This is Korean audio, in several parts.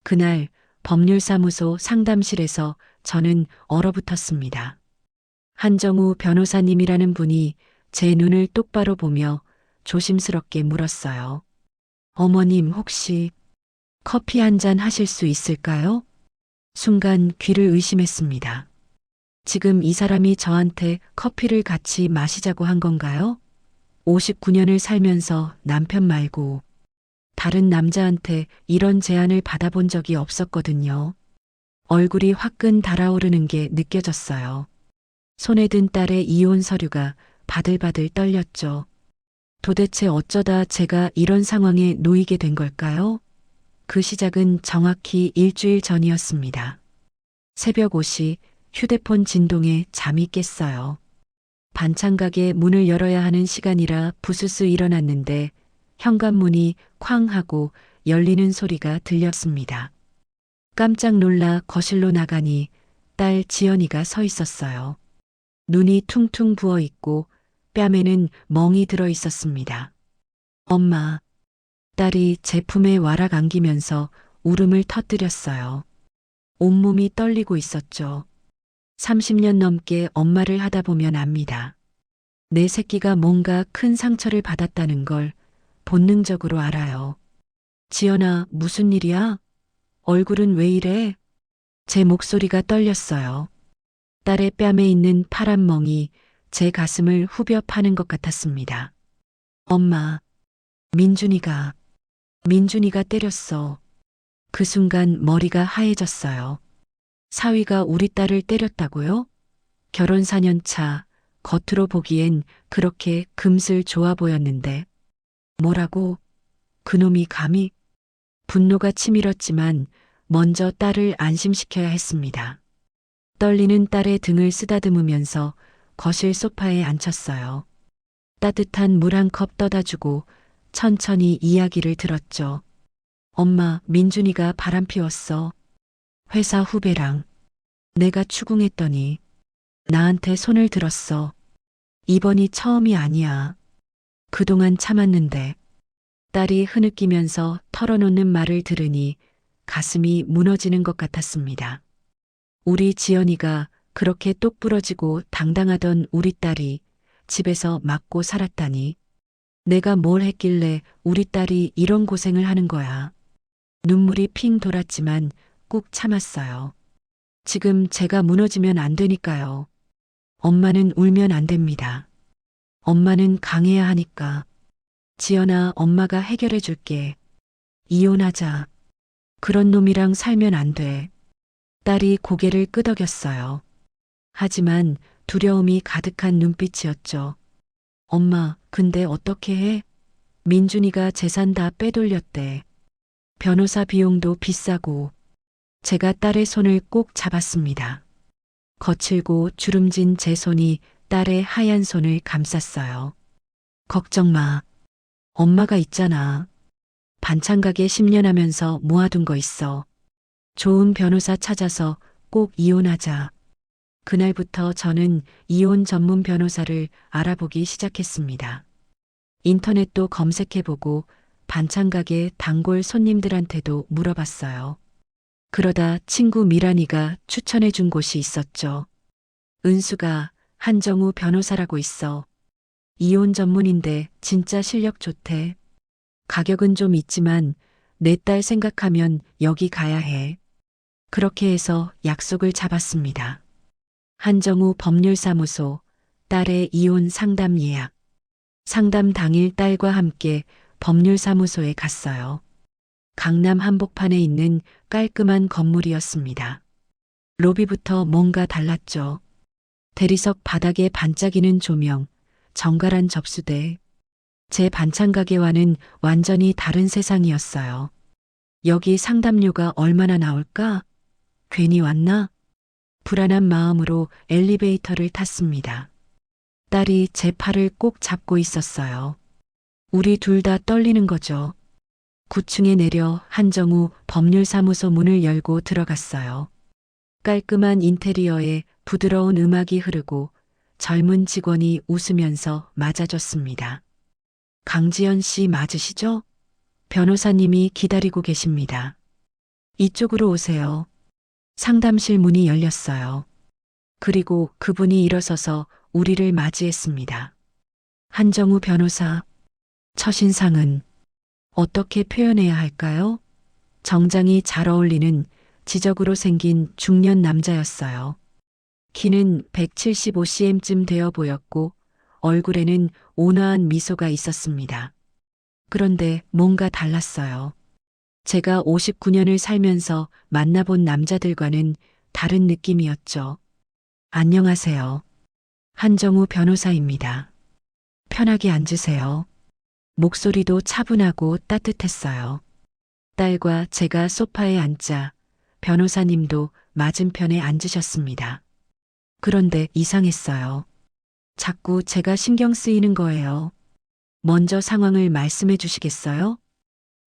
그날 법률사무소 상담실에서 저는 얼어붙었습니다. 한정우 변호사님이라는 분이 제 눈을 똑바로 보며 조심스럽게 물었어요. 어머님 혹시 커피 한 잔 하실 수 있을까요? 순간 귀를 의심했습니다. 지금 이 사람이 저한테 커피를 같이 마시자고 한 건가요? 59년을 살면서 남편 말고 다른 남자한테 이런 제안을 받아본 적이 없었거든요. 얼굴이 화끈 달아오르는 게 느껴졌어요. 손에 든 딸의 이혼 서류가 바들바들 떨렸죠. 도대체 어쩌다 제가 이런 상황에 놓이게 된 걸까요? 그 시작은 정확히 일주일 전이었습니다. 새벽 5시 휴대폰 진동에 잠이 깼어요. 반찬 가게 문을 열어야 하는 시간이라 부스스 일어났는데 현관문이 쾅 하고 열리는 소리가 들렸습니다. 깜짝 놀라 거실로 나가니 딸 지연이가 서 있었어요. 눈이 퉁퉁 부어 있고 뺨에는 멍이 들어 있었습니다. 엄마, 딸이 제 품에 와락 안기면서 울음을 터뜨렸어요. 온몸이 떨리고 있었죠. 30년 넘게 엄마를 하다 보면 압니다. 내 새끼가 뭔가 큰 상처를 받았다는 걸 본능적으로 알아요. 지연아, 무슨 일이야? 얼굴은 왜 이래? 제 목소리가 떨렸어요. 딸의 뺨에 있는 파란 멍이 제 가슴을 후벼 파는 것 같았습니다. 엄마, 민준이가 때렸어. 그 순간 머리가 하얘졌어요. 사위가 우리 딸을 때렸다고요? 결혼 4년 차, 겉으로 보기엔 그렇게 금슬 좋아 보였는데. 뭐라고? 그놈이 감히? 분노가 치밀었지만 먼저 딸을 안심시켜야 했습니다. 떨리는 딸의 등을 쓰다듬으면서 거실 소파에 앉혔어요. 따뜻한 물 한 컵 떠다 주고 천천히 이야기를 들었죠. 엄마, 민준이가 바람 피웠어. 회사 후배랑. 내가 추궁했더니 나한테 손을 들었어. 이번이 처음이 아니야. 그동안 참았는데. 딸이 흐느끼면서 털어놓는 말을 들으니 가슴이 무너지는 것 같았습니다. 우리 지연이가 그렇게 똑부러지고 당당하던 우리 딸이 집에서 맞고 살았다니. 내가 뭘 했길래 우리 딸이 이런 고생을 하는 거야. 눈물이 핑 돌았지만 꾹 참았어요. 지금 제가 무너지면 안 되니까요. 엄마는 울면 안 됩니다. 엄마는 강해야 하니까. 지연아, 엄마가 해결해 줄게. 이혼하자. 그런 놈이랑 살면 안 돼. 딸이 고개를 끄덕였어요. 하지만 두려움이 가득한 눈빛이었죠. 엄마, 근데 어떻게 해? 민준이가 재산 다 빼돌렸대. 변호사 비용도 비싸고. 제가 딸의 손을 꼭 잡았습니다. 거칠고 주름진 제 손이 딸의 하얀 손을 감쌌어요. 걱정 마. 엄마가 있잖아. 반찬 가게 10년 하면서 모아둔 거 있어. 좋은 변호사 찾아서 꼭 이혼하자. 그날부터 저는 이혼 전문 변호사를 알아보기 시작했습니다. 인터넷도 검색해보고 반찬 가게 단골 손님들한테도 물어봤어요. 그러다 친구 미란이가 추천해준 곳이 있었죠. 은수가 한정우 변호사라고 있어. 이혼 전문인데 진짜 실력 좋대. 가격은 좀 있지만 내 딸 생각하면 여기 가야 해. 그렇게 해서 약속을 잡았습니다. 한정우 법률사무소, 딸의 이혼 상담 예약. 상담 당일 딸과 함께 법률사무소에 갔어요. 강남 한복판에 있는 깔끔한 건물이었습니다. 로비부터 뭔가 달랐죠. 대리석 바닥에 반짝이는 조명, 정갈한 접수대. 제 반찬 가게와는 완전히 다른 세상이었어요. 여기 상담료가 얼마나 나올까? 괜히 왔나? 불안한 마음으로 엘리베이터를 탔습니다. 딸이 제 팔을 꼭 잡고 있었어요. 우리 둘 다 떨리는 거죠. 9층에 내려 한정우 법률사무소 문을 열고 들어갔어요. 깔끔한 인테리어에 부드러운 음악이 흐르고 젊은 직원이 웃으면서 맞아줬습니다. 강지연 씨 맞으시죠? 변호사님이 기다리고 계십니다. 이쪽으로 오세요. 상담실 문이 열렸어요. 그리고 그분이 일어서서 우리를 맞이했습니다. 한정우 변호사, 첫인상은 어떻게 표현해야 할까요? 정장이 잘 어울리는 지적으로 생긴 중년 남자였어요. 키는 175cm쯤 되어 보였고 얼굴에는 온화한 미소가 있었습니다. 그런데 뭔가 달랐어요. 제가 59년을 살면서 만나본 남자들과는 다른 느낌이었죠. 안녕하세요. 한정우 변호사입니다. 편하게 앉으세요. 목소리도 차분하고 따뜻했어요. 딸과 제가 소파에 앉자 변호사님도 맞은편에 앉으셨습니다. 그런데 이상했어요. 자꾸 제가 신경 쓰이는 거예요. 먼저 상황을 말씀해 주시겠어요?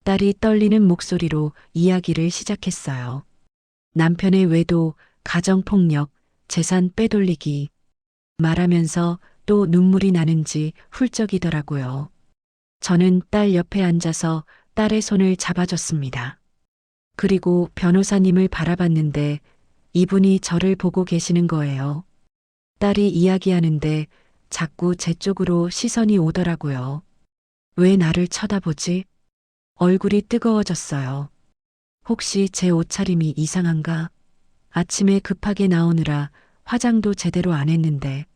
딸이 떨리는 목소리로 이야기를 시작했어요. 남편의 외도, 가정폭력, 재산 빼돌리기. 말하면서 또 눈물이 나는지 훌쩍이더라고요. 저는 딸 옆에 앉아서 딸의 손을 잡아줬습니다. 그리고 변호사님을 바라봤는데 이분이 저를 보고 계시는 거예요. 딸이 이야기하는데 자꾸 제 쪽으로 시선이 오더라고요. 왜 나를 쳐다보지? 얼굴이 뜨거워졌어요. 혹시 제 옷차림이 이상한가? 아침에 급하게 나오느라 화장도 제대로 안 했는데.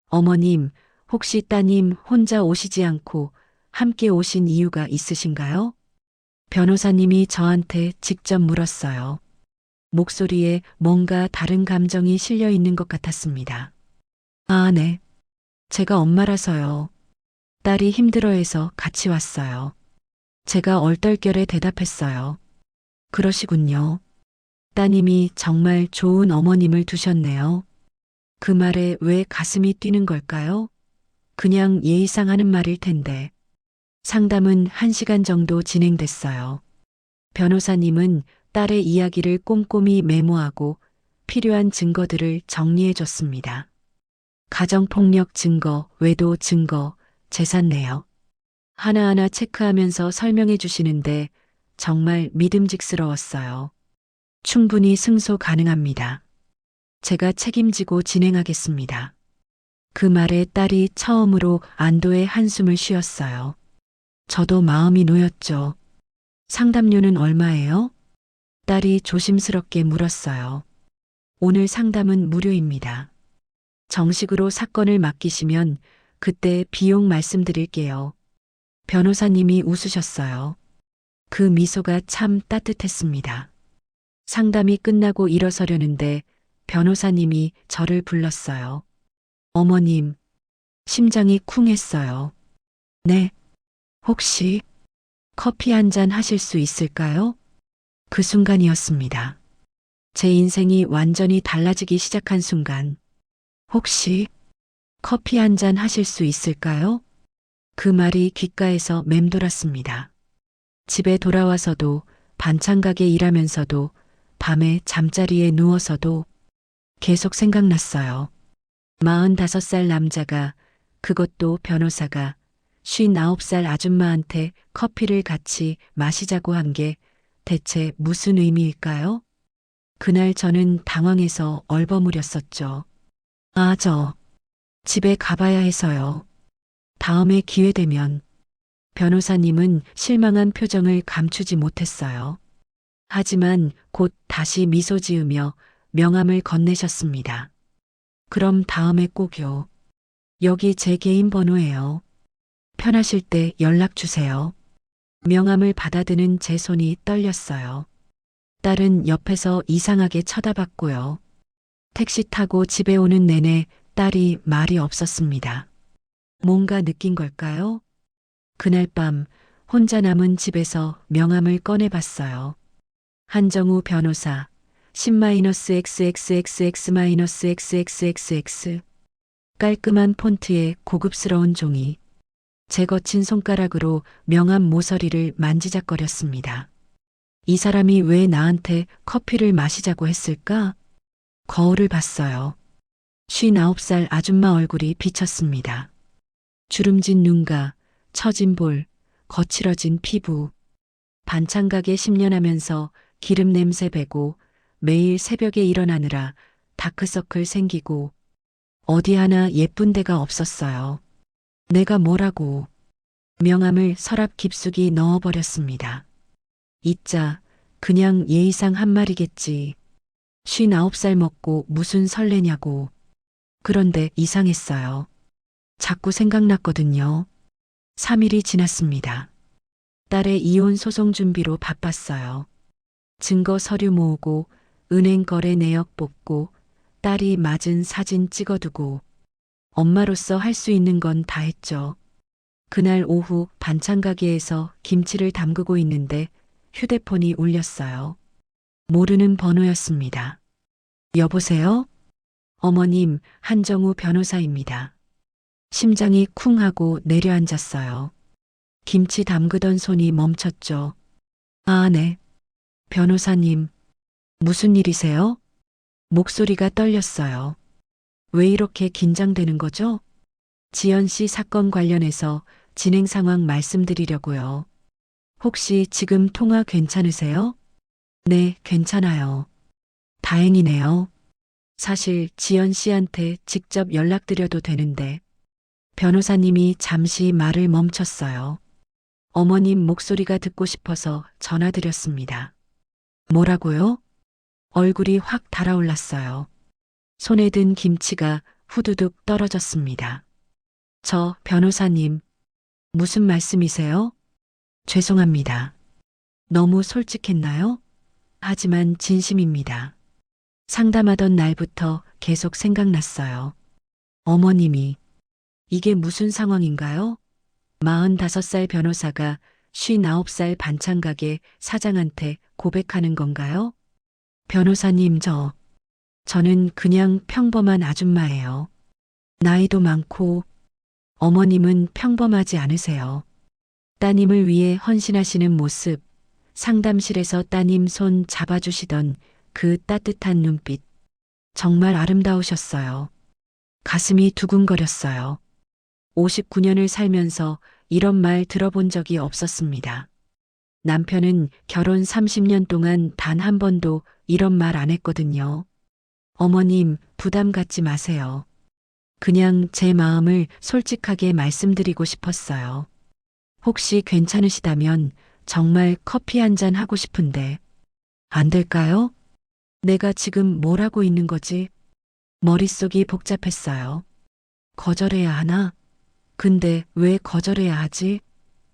어머님, 혹시 따님 혼자 오시지 않고 함께 오신 이유가 있으신가요? 변호사님이 저한테 직접 물었어요. 목소리에 뭔가 다른 감정이 실려 있는 것 같았습니다. 아, 네. 제가 엄마라서요. 딸이 힘들어해서 같이 왔어요. 제가 얼떨결에 대답했어요. 그러시군요. 따님이 정말 좋은 어머님을 두셨네요. 그 말에 왜 가슴이 뛰는 걸까요? 그냥 예의상 하는 말일 텐데. 상담은 1시간 정도 진행됐어요. 변호사님은 딸의 이야기를 꼼꼼히 메모하고 필요한 증거들을 정리해 줬습니다. 가정폭력 증거, 외도 증거, 재산 내역. 하나하나 체크하면서 설명해 주시는데 정말 믿음직스러웠어요. 충분히 승소 가능합니다. 제가 책임지고 진행하겠습니다. 그 말에 딸이 처음으로 안도의 한숨을 쉬었어요. 저도 마음이 놓였죠. 상담료는 얼마예요? 딸이 조심스럽게 물었어요. 오늘 상담은 무료입니다. 정식으로 사건을 맡기시면 그때 비용 말씀드릴게요. 변호사님이 웃으셨어요. 그 미소가 참 따뜻했습니다. 상담이 끝나고 일어서려는데 변호사님이 저를 불렀어요. 어머님, 심장이 쿵했어요. 네, 혹시 커피 한 잔 하실 수 있을까요? 그 순간이었습니다. 제 인생이 완전히 달라지기 시작한 순간. 혹시 커피 한 잔 하실 수 있을까요? 그 말이 귓가에서 맴돌았습니다. 집에 돌아와서도 반찬 가게 일하면서도 밤에 잠자리에 누워서도 계속 생각났어요. 45살 남자가, 그것도 변호사가 59살 아줌마한테 커피를 같이 마시자고 한 게 대체 무슨 의미일까요? 그날 저는 당황해서 얼버무렸었죠. 아, 저 집에 가봐야 해서요. 다음에 기회 되면. 변호사님은 실망한 표정을 감추지 못했어요. 하지만 곧 다시 미소 지으며 명함을 건네셨습니다. 그럼 다음에 꼭요. 여기 제 개인 번호예요. 편하실 때 연락 주세요. 명함을 받아드는 제 손이 떨렸어요. 딸은 옆에서 이상하게 쳐다봤고요. 택시 타고 집에 오는 내내 딸이 말이 없었습니다. 뭔가 느낀 걸까요? 그날 밤 혼자 남은 집에서 명함을 꺼내봤어요. 한정우 변호사 10-XXXX-XXX 깔끔한 폰트의 고급스러운 종이. 제 거친 손가락으로 명함 모서리를 만지작거렸습니다. 이 사람이 왜 나한테 커피를 마시자고 했을까? 거울을 봤어요. 59살 아줌마 얼굴이 비쳤습니다. 주름진 눈가, 처진 볼, 거칠어진 피부. 반찬 가게 10년 하면서 기름 냄새 배고 매일 새벽에 일어나느라 다크서클 생기고 어디 하나 예쁜 데가 없었어요. 내가 뭐라고. 명함을 서랍 깊숙이 넣어버렸습니다. 잊자, 그냥 예의상 한 말이겠지. 59살 먹고 무슨 설레냐고. 그런데 이상했어요. 자꾸 생각났거든요. 3일이 지났습니다. 딸의 이혼 소송 준비로 바빴어요. 증거 서류 모으고 은행 거래 내역 뽑고 딸이 맞은 사진 찍어두고 엄마로서 할 수 있는 건 다 했죠. 그날 오후 반찬 가게에서 김치를 담그고 있는데 휴대폰이 울렸어요. 모르는 번호였습니다. 여보세요? 어머님, 한정우 변호사입니다. 심장이 쿵 하고 내려앉았어요. 김치 담그던 손이 멈췄죠. 아, 네. 변호사님, 무슨 일이세요? 목소리가 떨렸어요. 왜 이렇게 긴장되는 거죠? 지연 씨 사건 관련해서 진행 상황 말씀드리려고요. 혹시 지금 통화 괜찮으세요? 네, 괜찮아요. 다행이네요. 사실 지연 씨한테 직접 연락드려도 되는데 변호사님이 잠시 말을 멈췄어요. 어머님 목소리가 듣고 싶어서 전화드렸습니다. 뭐라고요? 얼굴이 확 달아올랐어요. 손에 든 김치가 후두둑 떨어졌습니다. 저 변호사님, 무슨 말씀이세요? 죄송합니다. 너무 솔직했나요? 하지만 진심입니다. 상담하던 날부터 계속 생각났어요. 어머님이 이게 무슨 상황인가요? 45살 변호사가 59살 반찬가게 사장한테 고백하는 건가요? 변호사님, 저는 그냥 평범한 아줌마예요. 나이도 많고 어머님은 평범하지 않으세요. 따님을 위해 헌신하시는 모습, 상담실에서 따님 손 잡아주시던 그 따뜻한 눈빛, 정말 아름다우셨어요. 가슴이 두근거렸어요. 59년을 살면서 이런 말 들어본 적이 없었습니다. 남편은 결혼 30년 동안 단 한 번도 이런 말 안 했거든요. 어머님, 부담 갖지 마세요. 그냥 제 마음을 솔직하게 말씀드리고 싶었어요. 혹시 괜찮으시다면 정말 커피 한 잔 하고 싶은데 안 될까요? 내가 지금 뭘 하고 있는 거지? 머릿속이 복잡했어요. 거절해야 하나? 근데 왜 거절해야 하지?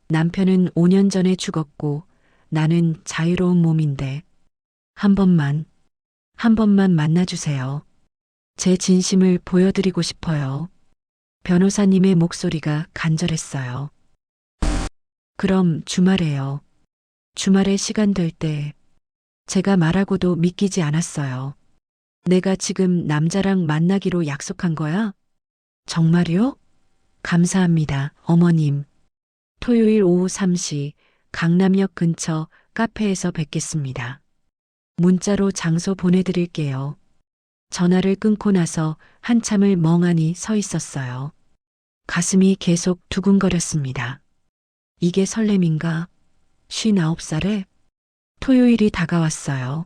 남편은 5년 전에 죽었고 나는 자유로운 몸인데 한 번만 만나주세요. 제 진심을 보여드리고 싶어요. 변호사님의 목소리가 간절했어요. 그럼 주말에요. 주말에 시간 될 때 제가 말하고도 믿기지 않았어요. 내가 지금 남자랑 만나기로 약속한 거야? 정말요? 감사합니다, 어머님. 토요일 오후 3시 강남역 근처 카페에서 뵙겠습니다. 문자로 장소 보내드릴게요. 전화를 끊고 나서 한참을 멍하니 서 있었어요. 가슴이 계속 두근거렸습니다. 이게 설렘인가? 59살에? 토요일이 다가왔어요.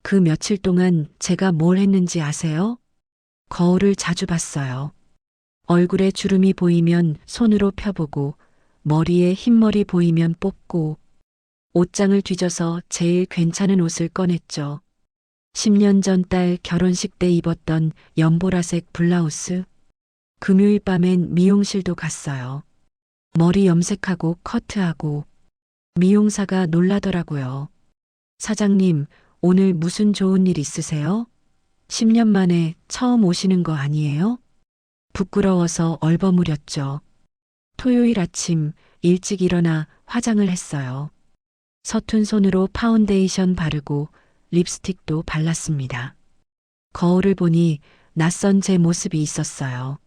그 며칠 동안 제가 뭘 했는지 아세요? 거울을 자주 봤어요. 얼굴에 주름이 보이면 손으로 펴보고 머리에 흰머리 보이면 뽑고 옷장을 뒤져서 제일 괜찮은 옷을 꺼냈죠. 10년 전 딸 결혼식 때 입었던 연보라색 블라우스. 금요일 밤엔 미용실도 갔어요. 머리 염색하고 커트하고 미용사가 놀라더라고요. 사장님, 오늘 무슨 좋은 일 있으세요? 10년 만에 처음 오시는 거 아니에요? 부끄러워서 얼버무렸죠. 토요일 아침 일찍 일어나 화장을 했어요. 서툰 손으로 파운데이션 바르고 립스틱도 발랐습니다. 거울을 보니 낯선 제 모습이 있었어요.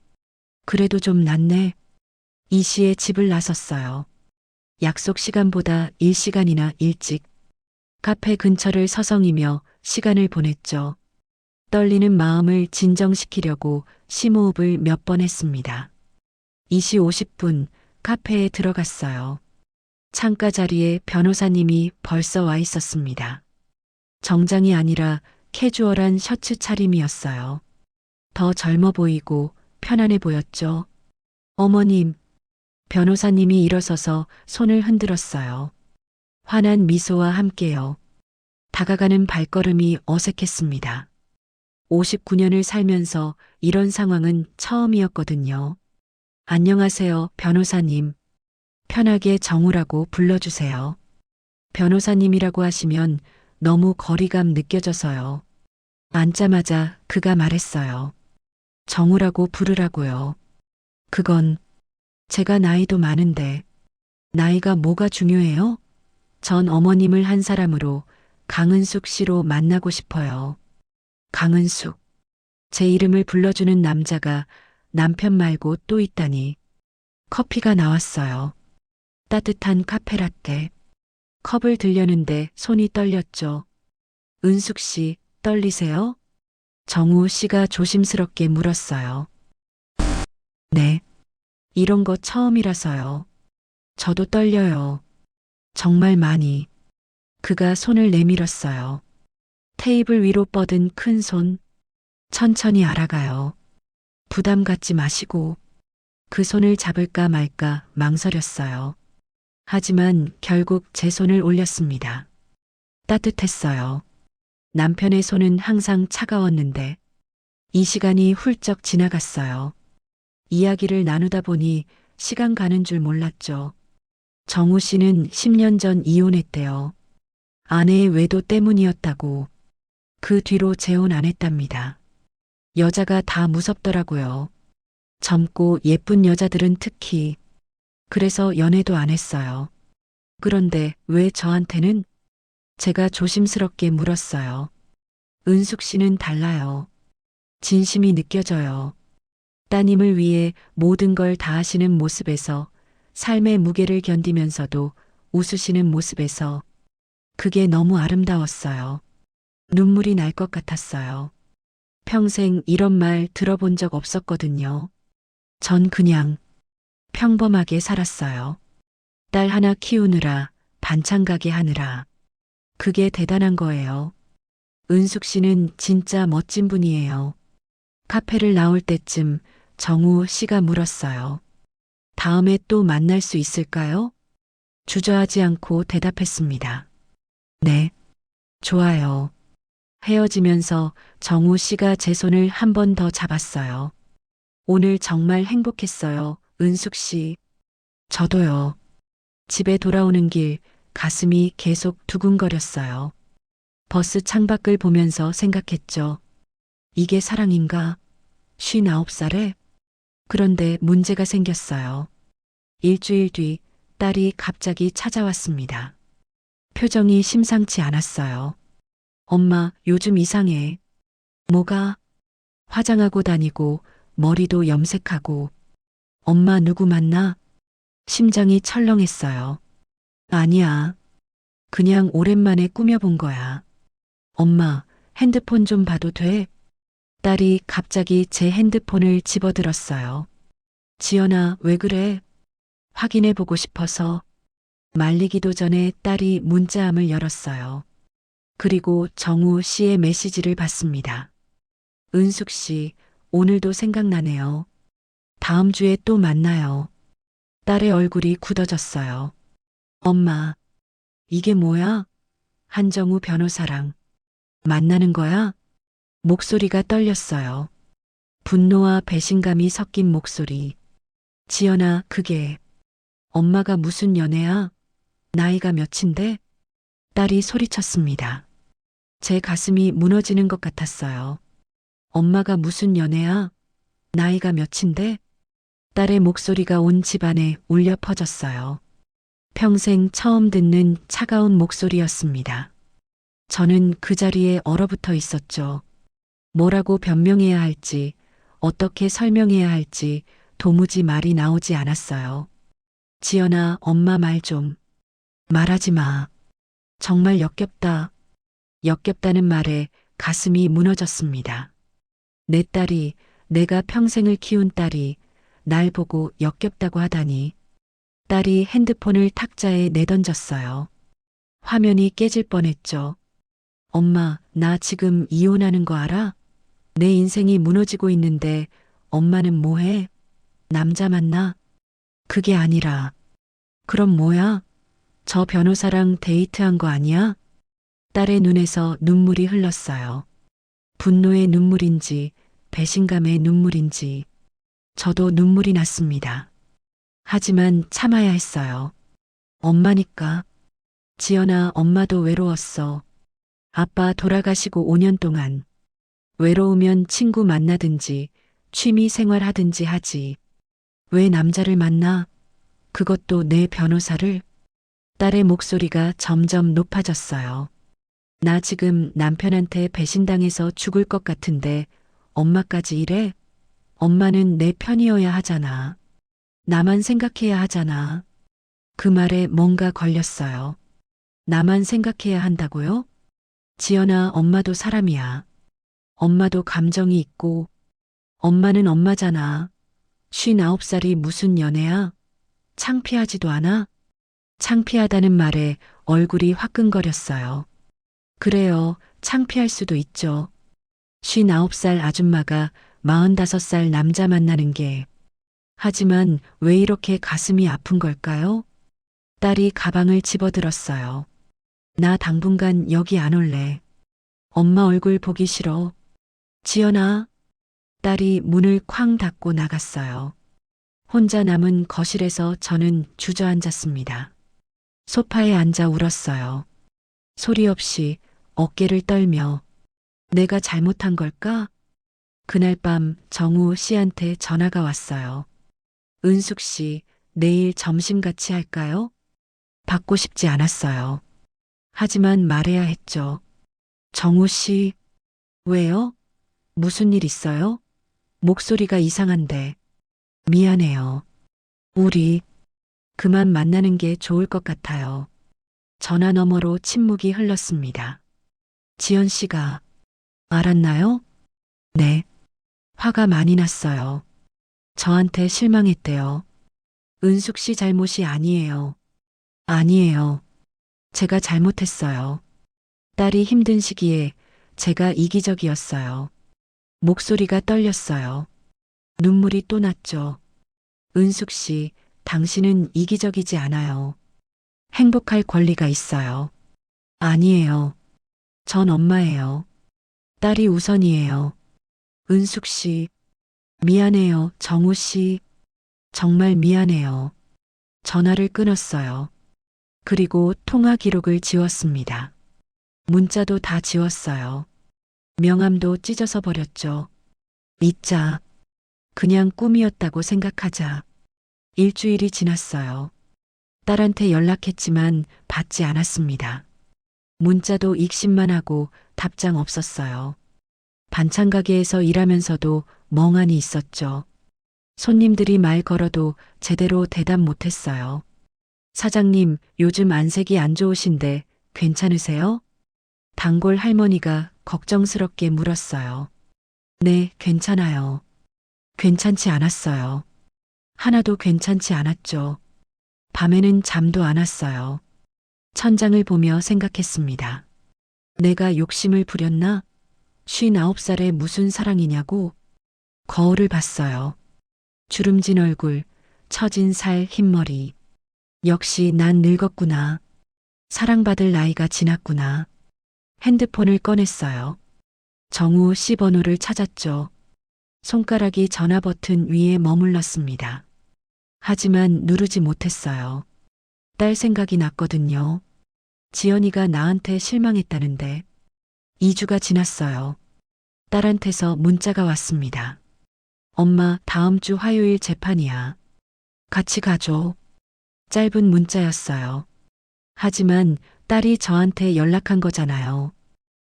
그래도 좀 낫네. 이 시에 집을 나섰어요. 약속 시간보다 1시간이나 일찍 카페 근처를 서성이며 시간을 보냈죠. 떨리는 마음을 진정시키려고 심호흡을 몇 번 했습니다. 2시 50분 카페에 들어갔어요. 창가 자리에 변호사님이 벌써 와 있었습니다. 정장이 아니라 캐주얼한 셔츠 차림이었어요. 더 젊어 보이고 편안해 보였죠. 어머님, 변호사님이 일어서서 손을 흔들었어요. 환한 미소와 함께요. 다가가는 발걸음이 어색했습니다. 59년을 살면서 이런 상황은 처음이었거든요. 안녕하세요, 변호사님. 편하게 정우라고 불러주세요. 변호사님이라고 하시면 너무 거리감 느껴져서요. 앉자마자 그가 말했어요. 정우라고 부르라고요. 그건 제가 나이도 많은데 나이가 뭐가 중요해요? 전 어머님을 한 사람으로 강은숙 씨로 만나고 싶어요. 강은숙. 제 이름을 불러주는 남자가 남편 말고 또 있다니. 커피가 나왔어요. 따뜻한 카페라떼. 컵을 들려는데 손이 떨렸죠. 은숙 씨, 떨리세요? 정우 씨가 조심스럽게 물었어요. 네. 이런 거 처음이라서요. 저도 떨려요. 정말 많이. 그가 손을 내밀었어요. 테이블 위로 뻗은 큰 손. 천천히 알아가요. 부담 갖지 마시고. 그 손을 잡을까 말까 망설였어요. 하지만 결국 제 손을 올렸습니다. 따뜻했어요. 남편의 손은 항상 차가웠는데 이 시간이 훌쩍 지나갔어요. 이야기를 나누다 보니 시간 가는 줄 몰랐죠. 정우 씨는 10년 전 이혼했대요. 아내의 외도 때문이었다고. 그 뒤로 재혼 안 했답니다. 여자가 다 무섭더라고요. 젊고 예쁜 여자들은 특히. 그래서 연애도 안 했어요. 그런데 왜 저한테는? 제가 조심스럽게 물었어요. 은숙 씨는 달라요. 진심이 느껴져요. 따님을 위해 모든 걸 다 하시는 모습에서, 삶의 무게를 견디면서도 웃으시는 모습에서 그게 너무 아름다웠어요. 눈물이 날 것 같았어요. 평생 이런 말 들어본 적 없었거든요. 전 그냥 평범하게 살았어요. 딸 하나 키우느라, 반찬 가게 하느라. 그게 대단한 거예요. 은숙 씨는 진짜 멋진 분이에요. 카페를 나올 때쯤 정우 씨가 물었어요. 다음에 또 만날 수 있을까요? 주저하지 않고 대답했습니다. 네, 좋아요. 헤어지면서 정우 씨가 제 손을 한 번 더 잡았어요. 오늘 정말 행복했어요, 은숙 씨. 저도요. 집에 돌아오는 길 가슴이 계속 두근거렸어요. 버스 창밖을 보면서 생각했죠. 이게 사랑인가? 59살에? 그런데 문제가 생겼어요. 일주일 뒤 딸이 갑자기 찾아왔습니다. 표정이 심상치 않았어요. 엄마, 요즘 이상해. 뭐가? 화장하고 다니고 머리도 염색하고. 엄마 누구 만나? 심장이 철렁했어요. 아니야. 그냥 오랜만에 꾸며본 거야. 엄마, 핸드폰 좀 봐도 돼? 딸이 갑자기 제 핸드폰을 집어들었어요. 지연아, 왜 그래? 확인해 보고 싶어서. 말리기도 전에 딸이 문자함을 열었어요. 그리고 정우 씨의 메시지를 봤습니다. 은숙 씨, 오늘도 생각나네요. 다음 주에 또 만나요. 딸의 얼굴이 굳어졌어요. 엄마, 이게 뭐야? 한정우 변호사랑 만나는 거야? 목소리가 떨렸어요. 분노와 배신감이 섞인 목소리. 지연아, 그게 엄마가 무슨 연애야? 나이가 몇인데? 딸이 소리쳤습니다. 제 가슴이 무너지는 것 같았어요. 엄마가 무슨 연애야? 나이가 몇인데? 딸의 목소리가 온 집안에 울려 퍼졌어요. 평생 처음 듣는 차가운 목소리였습니다. 저는 그 자리에 얼어붙어 있었죠. 뭐라고 변명해야 할지, 어떻게 설명해야 할지 도무지 말이 나오지 않았어요. 지연아, 엄마 말 좀. 말하지 마. 정말 역겹다. 역겹다는 말에 가슴이 무너졌습니다. 내 딸이, 내가 평생을 키운 딸이 날 보고 역겹다고 하다니. 딸이 핸드폰을 탁자에 내던졌어요. 화면이 깨질 뻔했죠. 엄마, 나 지금 이혼하는 거 알아? 내 인생이 무너지고 있는데 엄마는 뭐해? 남자 만나? 그게 아니라. 그럼 뭐야? 저 변호사랑 데이트한 거 아니야? 딸의 눈에서 눈물이 흘렀어요. 분노의 눈물인지 배신감의 눈물인지 저도 눈물이 났습니다. 하지만 참아야 했어요. 엄마니까. 지연아, 엄마도 외로웠어. 아빠 돌아가시고 5년 동안. 외로우면 친구 만나든지 취미 생활하든지 하지. 왜 남자를 만나? 그것도 내 변호사를? 딸의 목소리가 점점 높아졌어요. 나 지금 남편한테 배신당해서 죽을 것 같은데 엄마까지 이래? 엄마는 내 편이어야 하잖아. 나만 생각해야 하잖아. 그 말에 뭔가 걸렸어요. 나만 생각해야 한다고요? 지연아, 엄마도 사람이야. 엄마도 감정이 있고, 엄마는 엄마잖아. 59살이 무슨 연애야? 창피하지도 않아? 창피하다는 말에 얼굴이 화끈거렸어요. 그래요, 창피할 수도 있죠. 59살 아줌마가 45살 남자 만나는 게. 하지만 왜 이렇게 가슴이 아픈 걸까요? 딸이 가방을 집어들었어요. 나 당분간 여기 안 올래. 엄마 얼굴 보기 싫어. 지연아. 딸이 문을 쾅 닫고 나갔어요. 혼자 남은 거실에서 저는 주저앉았습니다. 소파에 앉아 울었어요. 소리 없이 어깨를 떨며 내가 잘못한 걸까? 그날 밤 정우 씨한테 전화가 왔어요. 은숙 씨, 내일 점심 같이 할까요? 받고 싶지 않았어요. 하지만 말해야 했죠. 정우 씨, 왜요? 무슨 일 있어요? 목소리가 이상한데. 미안해요. 우리 그만 만나는 게 좋을 것 같아요. 전화 너머로 침묵이 흘렀습니다. 지연 씨가 알았나요? 네. 화가 많이 났어요. 저한테 실망했대요. 은숙 씨 잘못이 아니에요. 아니에요. 제가 잘못했어요. 딸이 힘든 시기에 제가 이기적이었어요. 목소리가 떨렸어요. 눈물이 또 났죠. 은숙 씨, 당신은 이기적이지 않아요. 행복할 권리가 있어요. 아니에요. 전 엄마예요. 딸이 우선이에요. 은숙 씨, 미안해요. 정우 씨, 정말 미안해요. 전화를 끊었어요. 그리고 통화 기록을 지웠습니다. 문자도 다 지웠어요. 명함도 찢어서 버렸죠. 잊자. 그냥 꿈이었다고 생각하자. 일주일이 지났어요. 딸한테 연락했지만 받지 않았습니다. 문자도 읽씹만 하고 답장 없었어요. 반찬 가게에서 일하면서도 멍하니 있었죠. 손님들이 말 걸어도 제대로 대답 못했어요. 사장님, 요즘 안색이 안 좋으신데 괜찮으세요? 단골 할머니가 걱정스럽게 물었어요. 네, 괜찮아요. 괜찮지 않았어요. 하나도 괜찮지 않았죠. 밤에는 잠도 안 왔어요. 천장을 보며 생각했습니다. 내가 욕심을 부렸나? 59살에 무슨 사랑이냐고? 거울을 봤어요. 주름진 얼굴, 처진 살, 흰머리. 역시 난 늙었구나. 사랑받을 나이가 지났구나. 핸드폰을 꺼냈어요. 정우 씨 번호를 찾았죠. 손가락이 전화 버튼 위에 머물렀습니다. 하지만 누르지 못했어요. 딸 생각이 났거든요. 지연이가 나한테 실망했다는데. 2주가 지났어요. 딸한테서 문자가 왔습니다. 엄마, 다음 주 화요일 재판이야. 같이 가줘. 짧은 문자였어요. 하지만 딸이 저한테 연락한 거잖아요.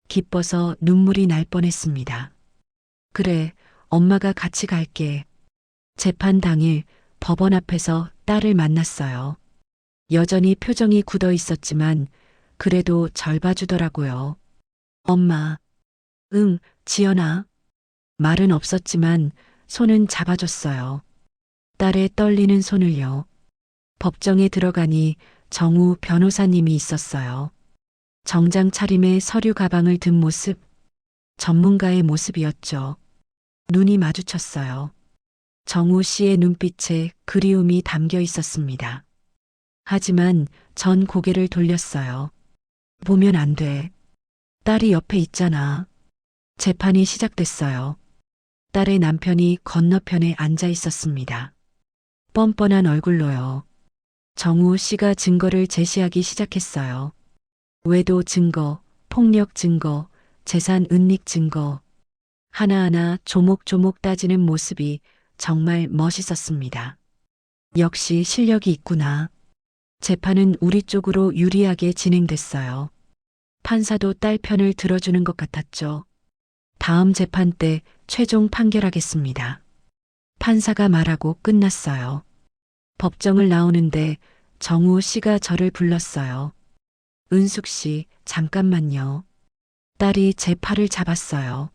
기뻐서 눈물이 날 뻔했습니다. 그래, 엄마가 같이 갈게. 재판 당일 법원 앞에서 딸을 만났어요. 여전히 표정이 굳어 있었지만 그래도 절 봐주더라고요. 엄마. 응, 지연아. 말은 없었지만 손은 잡아줬어요. 딸의 떨리는 손을요. 법정에 들어가니 정우 변호사님이 있었어요. 정장 차림에 서류 가방을 든 모습, 전문가의 모습이었죠. 눈이 마주쳤어요. 정우 씨의 눈빛에 그리움이 담겨 있었습니다. 하지만 전 고개를 돌렸어요. 보면 안 돼. 딸이 옆에 있잖아. 재판이 시작됐어요. 딸의 남편이 건너편에 앉아 있었습니다. 뻔뻔한 얼굴로요. 정우 씨가 증거를 제시하기 시작했어요. 외도 증거, 폭력 증거, 재산 은닉 증거. 하나하나 조목조목 따지는 모습이 정말 멋있었습니다. 역시 실력이 있구나. 재판은 우리 쪽으로 유리하게 진행됐어요. 판사도 딸 편을 들어주는 것 같았죠. 다음 재판 때 최종 판결하겠습니다. 판사가 말하고 끝났어요. 법정을 나오는데 정우 씨가 저를 불렀어요. 은숙 씨, 잠깐만요. 딸이 제 팔을 잡았어요.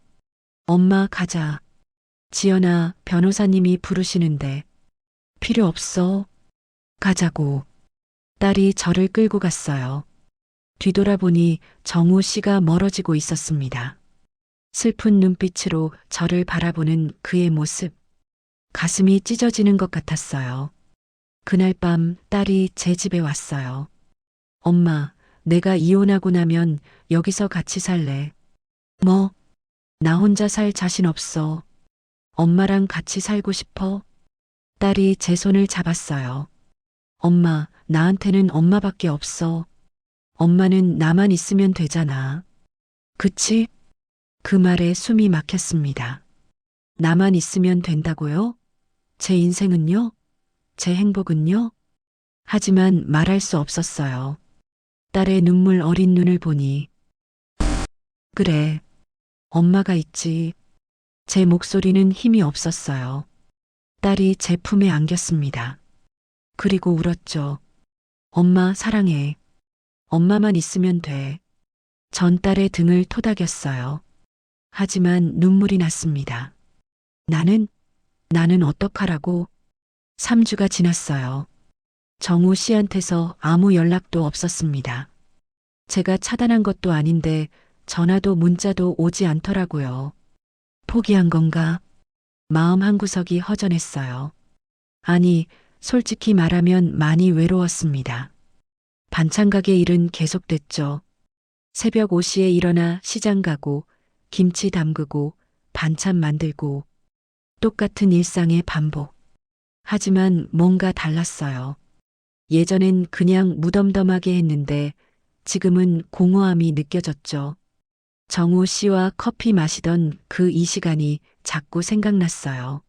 엄마, 가자. 지연아, 변호사님이 부르시는데. 필요 없어. 가자고. 딸이 저를 끌고 갔어요. 뒤돌아보니 정우 씨가 멀어지고 있었습니다. 슬픈 눈빛으로 저를 바라보는 그의 모습. 가슴이 찢어지는 것 같았어요. 그날 밤 딸이 제 집에 왔어요. 엄마, 내가 이혼하고 나면 여기서 같이 살래. 뭐? 나 혼자 살 자신 없어. 엄마랑 같이 살고 싶어. 딸이 제 손을 잡았어요. 엄마, 나한테는 엄마밖에 없어. 엄마는 나만 있으면 되잖아. 그치? 그 말에 숨이 막혔습니다. 나만 있으면 된다고요? 제 인생은요? 제 행복은요? 하지만 말할 수 없었어요. 딸의 눈물 어린 눈을 보니. 그래, 엄마가 있지. 제 목소리는 힘이 없었어요. 딸이 제 품에 안겼습니다. 그리고 울었죠. 엄마 사랑해. 엄마만 있으면 돼. 전 딸의 등을 토닥였어요. 하지만 눈물이 났습니다. 나는 어떡하라고? 3주가 지났어요. 정우 씨한테서 아무 연락도 없었습니다. 제가 차단한 것도 아닌데 전화도 문자도 오지 않더라고요. 포기한 건가? 마음 한구석이 허전했어요. 아니, 솔직히 말하면 많이 외로웠습니다. 반찬 가게 일은 계속됐죠. 새벽 5시에 일어나 시장 가고, 김치 담그고, 반찬 만들고, 똑같은 일상의 반복. 하지만 뭔가 달랐어요. 예전엔 그냥 무덤덤하게 했는데 지금은 공허함이 느껴졌죠. 정우 씨와 커피 마시던 그 이 시간이 자꾸 생각났어요.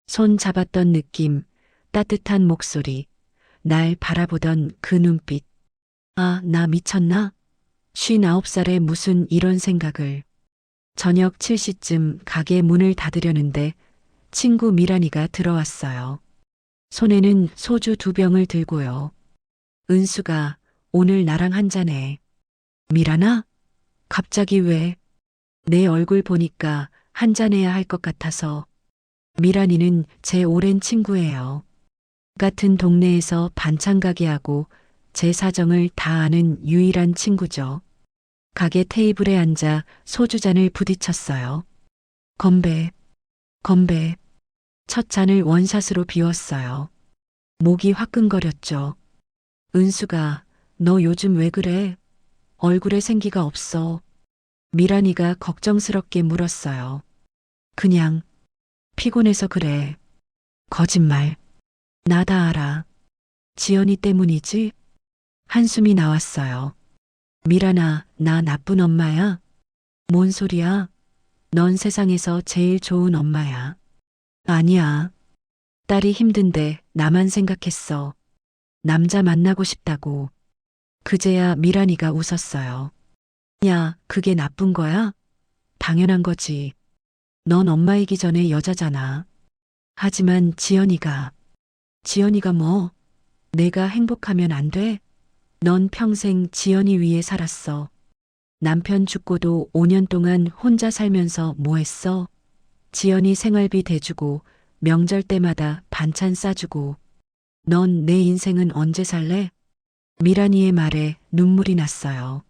손 잡았던 느낌, 따뜻한 목소리, 날 바라보던 그 눈빛. 아, 나 미쳤나? 59살에 무슨 이런 생각을. 저녁 7시쯤 가게 문을 닫으려는데 친구 미란이가 들어왔어요. 손에는 소주 2병을 들고요. 은수가 오늘 나랑 한잔해. 미란아? 갑자기 왜? 내 얼굴 보니까 한잔해야 할 것 같아서. 미란이는 제 오랜 친구예요. 같은 동네에서 반찬 가게 하고 제 사정을 다 아는 유일한 친구죠. 가게 테이블에 앉아 소주잔을 부딪혔어요. 건배, 건배. 첫 잔을 원샷으로 비웠어요. 목이 화끈거렸죠. 은수가 너 요즘 왜 그래? 얼굴에 생기가 없어. 미란이가 걱정스럽게 물었어요. 그냥 피곤해서 그래. 거짓말. 나 다 알아. 지연이 때문이지? 한숨이 나왔어요. 미란아, 나 나쁜 엄마야? 뭔 소리야? 넌 세상에서 제일 좋은 엄마야. 아니야. 딸이 힘든데 나만 생각했어. 남자 만나고 싶다고. 그제야 미란이가 웃었어요. 야, 그게 나쁜 거야? 당연한 거지. 넌 엄마이기 전에 여자잖아. 하지만 지연이가 뭐? 내가 행복하면 안 돼? 넌 평생 지연이 위해 살았어. 남편 죽고도 5년 동안 혼자 살면서 뭐 했어? 지연이 생활비 대주고 명절 때마다 반찬 싸주고. 넌 내 인생은 언제 살래? 미란이의 말에 눈물이 났어요.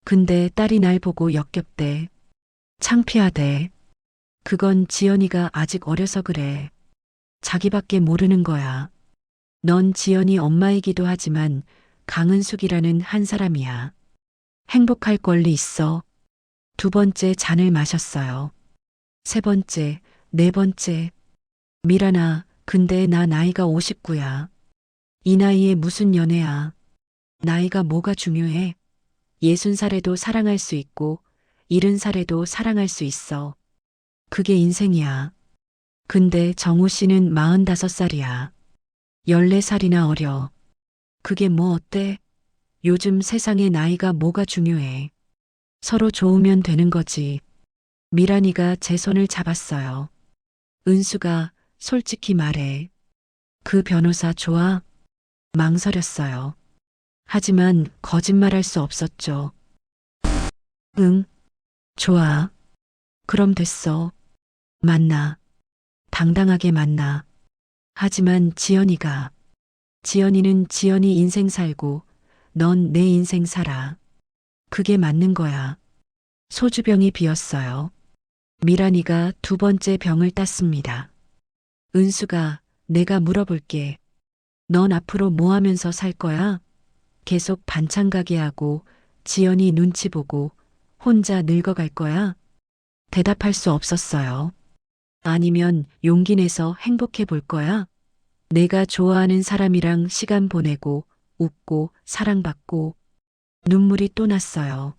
근데 딸이 날 보고 역겹대. 창피하대. 그건 지연이가 아직 어려서 그래. 자기밖에 모르는 거야. 넌 지연이 엄마이기도 하지만 강은숙이라는 한 사람이야. 행복할 권리 있어. 두 번째 잔을 마셨어요. 세 번째, 네 번째. 미란아, 근데 나 나이가 59야. 이 나이에 무슨 연애야. 나이가 뭐가 중요해. 60살에도 사랑할 수 있고 70살에도 사랑할 수 있어. 그게 인생이야. 근데 정우 씨는 45살이야. 14살이나 어려. 그게 뭐 어때? 요즘 세상에 나이가 뭐가 중요해. 서로 좋으면 되는 거지. 미란이가 제 손을 잡았어요. 은수가 솔직히 말해. 그 변호사 좋아? 망설였어요. 하지만 거짓말할 수 없었죠. 응, 좋아. 그럼 됐어. 만나. 당당하게 만나. 하지만 지연이는 지연이 인생 살고 넌 내 인생 살아. 그게 맞는 거야. 소주병이 비었어요. 미란이가 두 번째 병을 땄습니다. 은수가 내가 물어볼게. 넌 앞으로 뭐 하면서 살 거야? 계속 반찬 가게 하고 지연이 눈치 보고 혼자 늙어갈 거야? 대답할 수 없었어요. 아니면 용기 내서 행복해 볼 거야? 내가 좋아하는 사람이랑 시간 보내고 웃고 사랑받고 눈물이 또 났어요.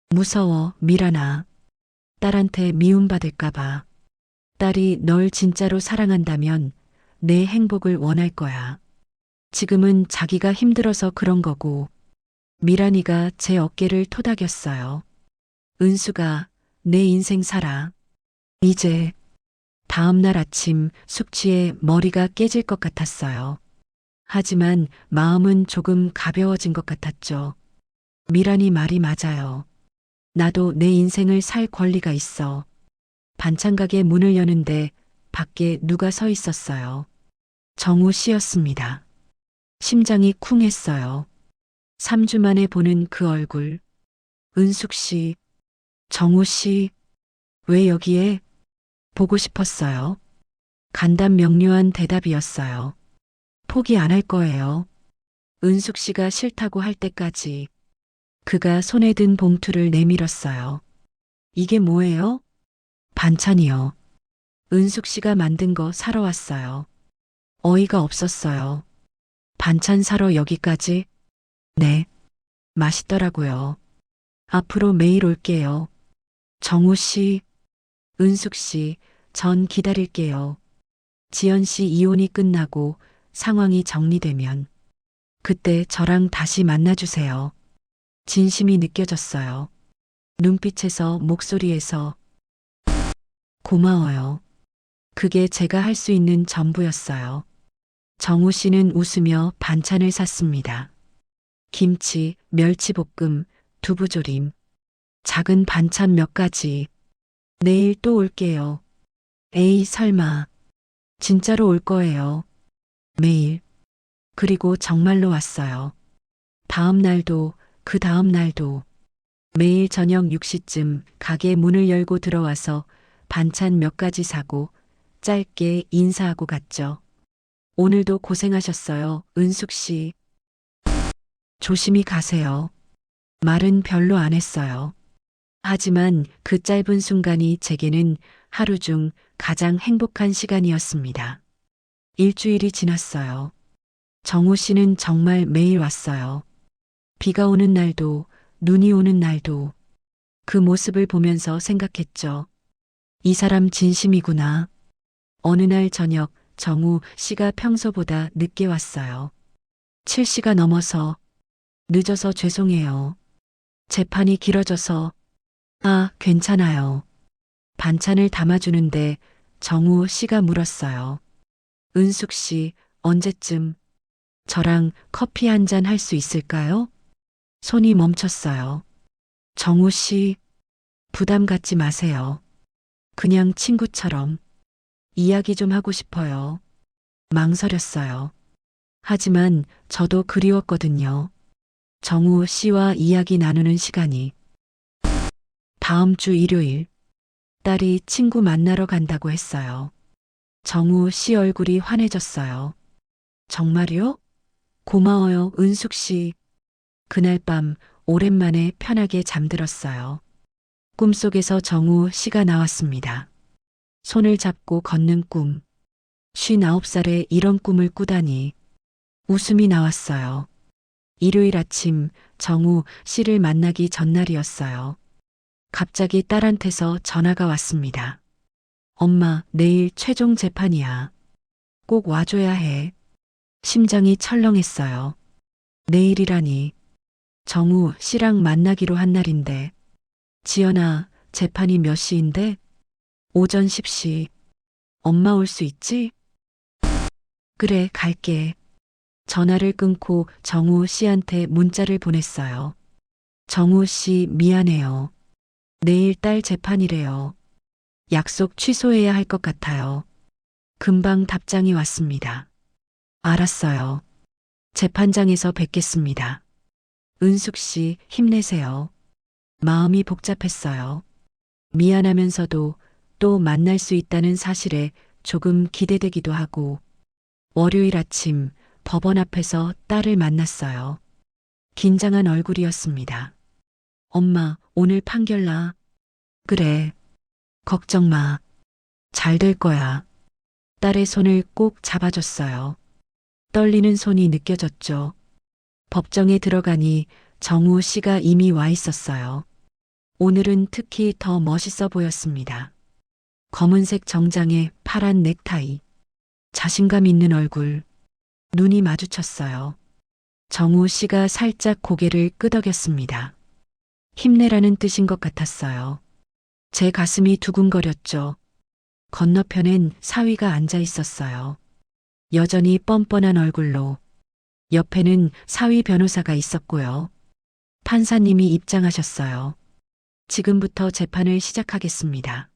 무서워, 미란아. 딸한테 미움받을까봐. 딸이 널 진짜로 사랑한다면 내 행복을 원할 거야. 지금은 자기가 힘들어서 그런 거고. 미란이가 제 어깨를 토닥였어요. 은수가 내 인생 살아. 이제 다음 날 아침 숙취에 머리가 깨질 것 같았어요. 하지만 마음은 조금 가벼워진 것 같았죠. 미란이 말이 맞아요. 나도 내 인생을 살 권리가 있어. 반찬 가게 문을 여는데 밖에 누가 서 있었어요. 정우 씨였습니다. 심장이 쿵 했어요. 3주 만에 보는 그 얼굴. 은숙 씨, 정우 씨, 왜 여기에? 보고 싶었어요. 간단 명료한 대답이었어요. 포기 안 할 거예요. 은숙 씨가 싫다고 할 때까지. 그가 손에 든 봉투를 내밀었어요. 이게 뭐예요? 반찬이요. 은숙 씨가 만든 거 사러 왔어요. 어이가 없었어요. 반찬 사러 여기까지? 네. 맛있더라고요. 앞으로 매일 올게요. 정우 씨, 은숙 씨, 전 기다릴게요. 지연 씨 이혼이 끝나고 상황이 정리되면 그때 저랑 다시 만나주세요. 진심이 느껴졌어요. 눈빛에서 목소리에서 고마워요. 그게 제가 할 수 있는 전부였어요. 정우 씨는 웃으며 반찬을 샀습니다. 김치, 멸치볶음, 두부조림, 작은 반찬 몇 가지. 내일 또 올게요. 에이, 설마. 진짜로 올 거예요. 매일. 그리고 정말로 왔어요. 다음 날도, 그 다음 날도. 매일 저녁 6시쯤 가게 문을 열고 들어와서 반찬 몇 가지 사고 짧게 인사하고 갔죠. 오늘도 고생하셨어요, 은숙 씨. 조심히 가세요. 말은 별로 안 했어요. 하지만 그 짧은 순간이 제게는 하루 중 가장 행복한 시간이었습니다. 일주일이 지났어요. 정우 씨는 정말 매일 왔어요. 비가 오는 날도, 눈이 오는 날도 그 모습을 보면서 생각했죠. 이 사람 진심이구나. 어느 날 저녁 정우 씨가 평소보다 늦게 왔어요. 7시가 넘어서 늦어서 죄송해요. 재판이 길어져서 괜찮아요. 반찬을 담아주는데 정우 씨가 물었어요. 은숙 씨, 언제쯤 저랑 커피 한 잔 할 수 있을까요? 손이 멈췄어요. 정우 씨, 부담 갖지 마세요. 그냥 친구처럼 이야기 좀 하고 싶어요. 망설였어요. 하지만 저도 그리웠거든요. 정우 씨와 이야기 나누는 시간이. 다음 주 일요일 딸이 친구 만나러 간다고 했어요. 정우 씨 얼굴이 환해졌어요. 정말요? 고마워요, 은숙 씨. 그날 밤 오랜만에 편하게 잠들었어요. 꿈속에서 정우 씨가 나왔습니다. 손을 잡고 걷는 꿈. 59살에 이런 꿈을 꾸다니. 웃음이 나왔어요. 일요일 아침 정우 씨를 만나기 전날이었어요. 갑자기 딸한테서 전화가 왔습니다. 엄마, 내일 최종 재판이야. 꼭 와줘야 해. 심장이 철렁했어요. 내일이라니. 정우 씨랑 만나기로 한 날인데. 지연아, 재판이 몇 시인데? 오전 10시. 엄마 올 수 있지? 그래, 갈게. 전화를 끊고 정우 씨한테 문자를 보냈어요. 정우 씨, 미안해요. 내일 딸 재판이래요. 약속 취소해야 할 것 같아요. 금방 답장이 왔습니다. 알았어요. 재판장에서 뵙겠습니다. 은숙 씨, 힘내세요. 마음이 복잡했어요. 미안하면서도 또 만날 수 있다는 사실에 조금 기대되기도 하고, 월요일 아침 법원 앞에서 딸을 만났어요. 긴장한 얼굴이었습니다. 엄마, 오늘 판결 나. 그래. 걱정 마. 잘 될 거야. 딸의 손을 꼭 잡아줬어요. 떨리는 손이 느껴졌죠. 법정에 들어가니 정우 씨가 이미 와 있었어요. 오늘은 특히 더 멋있어 보였습니다. 검은색 정장에 파란 넥타이. 자신감 있는 얼굴. 눈이 마주쳤어요. 정우 씨가 살짝 고개를 끄덕였습니다. 힘내라는 뜻인 것 같았어요. 제 가슴이 두근거렸죠. 건너편엔 사위가 앉아 있었어요. 여전히 뻔뻔한 얼굴로. 옆에는 사위 변호사가 있었고요. 판사님이 입장하셨어요. 지금부터 재판을 시작하겠습니다.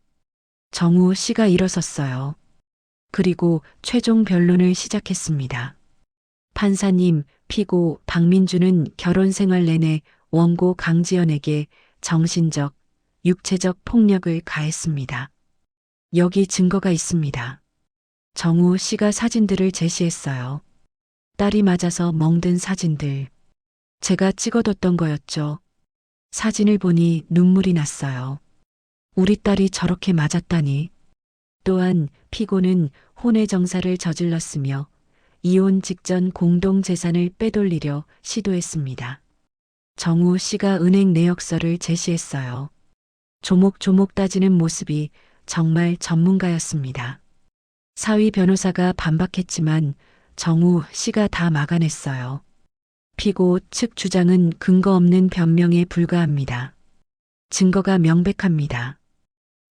정우 씨가 일어섰어요. 그리고 최종 변론을 시작했습니다. 판사님, 피고 박민주는 결혼 생활 내내 원고 강지연에게 정신적, 육체적 폭력을 가했습니다. 여기 증거가 있습니다. 정우 씨가 사진들을 제시했어요. 딸이 맞아서 멍든 사진들. 제가 찍어뒀던 거였죠. 사진을 보니 눈물이 났어요. 우리 딸이 저렇게 맞았다니. 또한 피고는 혼외 정사를 저질렀으며 이혼 직전 공동 재산을 빼돌리려 시도했습니다. 정우 씨가 은행 내역서를 제시했어요. 조목조목 따지는 모습이 정말 전문가였습니다. 사위 변호사가 반박했지만 정우 씨가 다 막아냈어요. 피고 측 주장은 근거 없는 변명에 불과합니다. 증거가 명백합니다.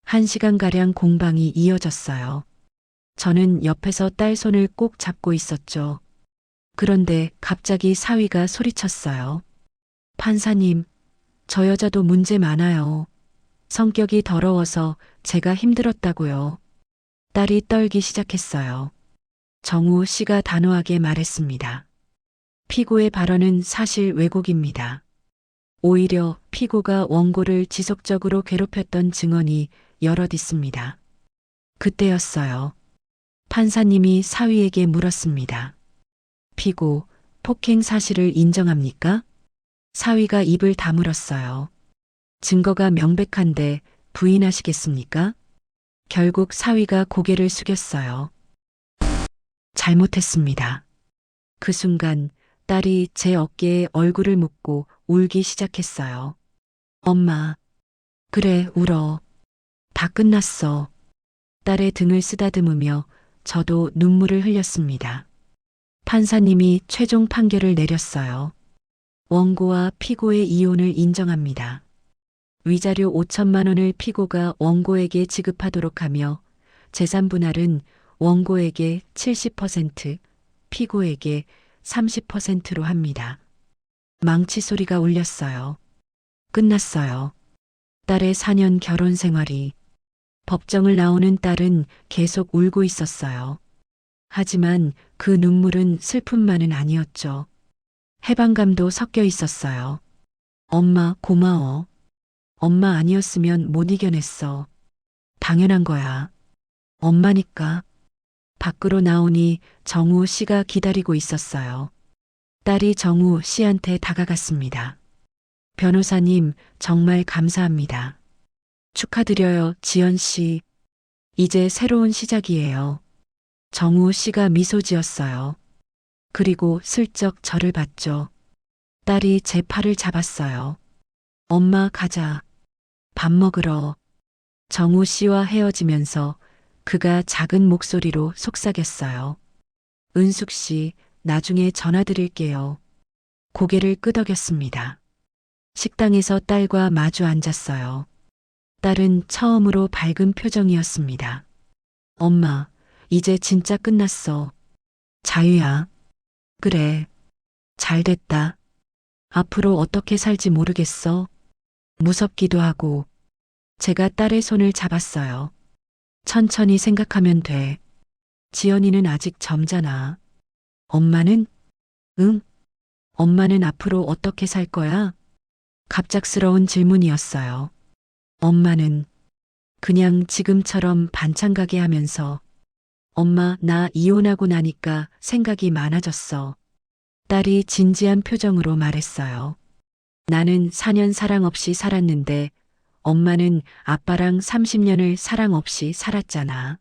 1시간가량 공방이 이어졌어요. 저는 옆에서 딸 손을 꼭 잡고 있었죠. 그런데 갑자기 사위가 소리쳤어요. 판사님, 저 여자도 문제 많아요. 성격이 더러워서 제가 힘들었다고요. 딸이 떨기 시작했어요. 정우 씨가 단호하게 말했습니다. 피고의 발언은 사실 왜곡입니다. 오히려 피고가 원고를 지속적으로 괴롭혔던 증언이 여럿 있습니다. 그때였어요. 판사님이 사위에게 물었습니다. 피고, 폭행 사실을 인정합니까? 사위가 입을 다물었어요. 증거가 명백한데 부인하시겠습니까? 결국 사위가 고개를 숙였어요. 잘못했습니다. 그 순간 딸이 제 어깨에 얼굴을 묻고 울기 시작했어요. 엄마, 그래, 울어. 다 끝났어. 딸의 등을 쓰다듬으며 저도 눈물을 흘렸습니다. 판사님이 최종 판결을 내렸어요. 원고와 피고의 이혼을 인정합니다. 위자료 5천만 원을 피고가 원고에게 지급하도록 하며 재산 분할은 원고에게 70%, 피고에게 30%로 합니다. 망치 소리가 울렸어요. 끝났어요. 딸의 4년 결혼 생활이. 법정을 나오는 딸은 계속 울고 있었어요. 하지만 그 눈물은 슬픔만은 아니었죠. 해방감도 섞여 있었어요. 엄마, 고마워. 엄마 아니었으면 못 이겨냈어. 당연한 거야. 엄마니까. 밖으로 나오니 정우 씨가 기다리고 있었어요. 딸이 정우 씨한테 다가갔습니다. 변호사님, 정말 감사합니다. 축하드려요, 지연 씨. 이제 새로운 시작이에요. 정우 씨가 미소 지었어요. 그리고 슬쩍 저를 봤죠. 딸이 제 팔을 잡았어요. 엄마 가자. 밥 먹으러. 정우 씨와 헤어지면서 그가 작은 목소리로 속삭였어요. 은숙 씨, 나중에 전화 드릴게요. 고개를 끄덕였습니다. 식당에서 딸과 마주 앉았어요. 딸은 처음으로 밝은 표정이었습니다. 엄마, 이제 진짜 끝났어. 자유야. 그래. 잘 됐다. 앞으로 어떻게 살지 모르겠어. 무섭기도 하고. 제가 딸의 손을 잡았어요. 천천히 생각하면 돼. 지연이는 아직 젊잖아. 엄마는? 응? 엄마는 앞으로 어떻게 살 거야? 갑작스러운 질문이었어요. 엄마는 그냥 지금처럼 반찬 가게 하면서 엄마, 나 이혼하고 나니까 생각이 많아졌어. 딸이 진지한 표정으로 말했어요. 나는 4년 사랑 없이 살았는데 엄마는 아빠랑 30년을 사랑 없이 살았잖아.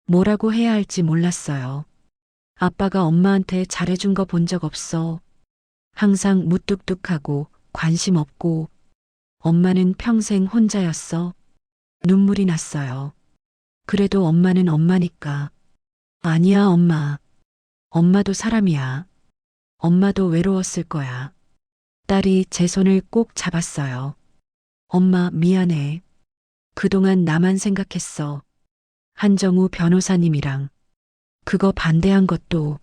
뭐라고 해야 할지 몰랐어요. 아빠가 엄마한테 잘해준 거 본 적 없어. 항상 무뚝뚝하고 관심 없고 엄마는 평생 혼자였어. 눈물이 났어요. 그래도 엄마는 엄마니까. 아니야, 엄마. 엄마도 사람이야. 엄마도 외로웠을 거야. 딸이 제 손을 꼭 잡았어요. 엄마, 미안해. 그동안 나만 생각했어. 한정우 변호사님이랑 그거 반대한 것도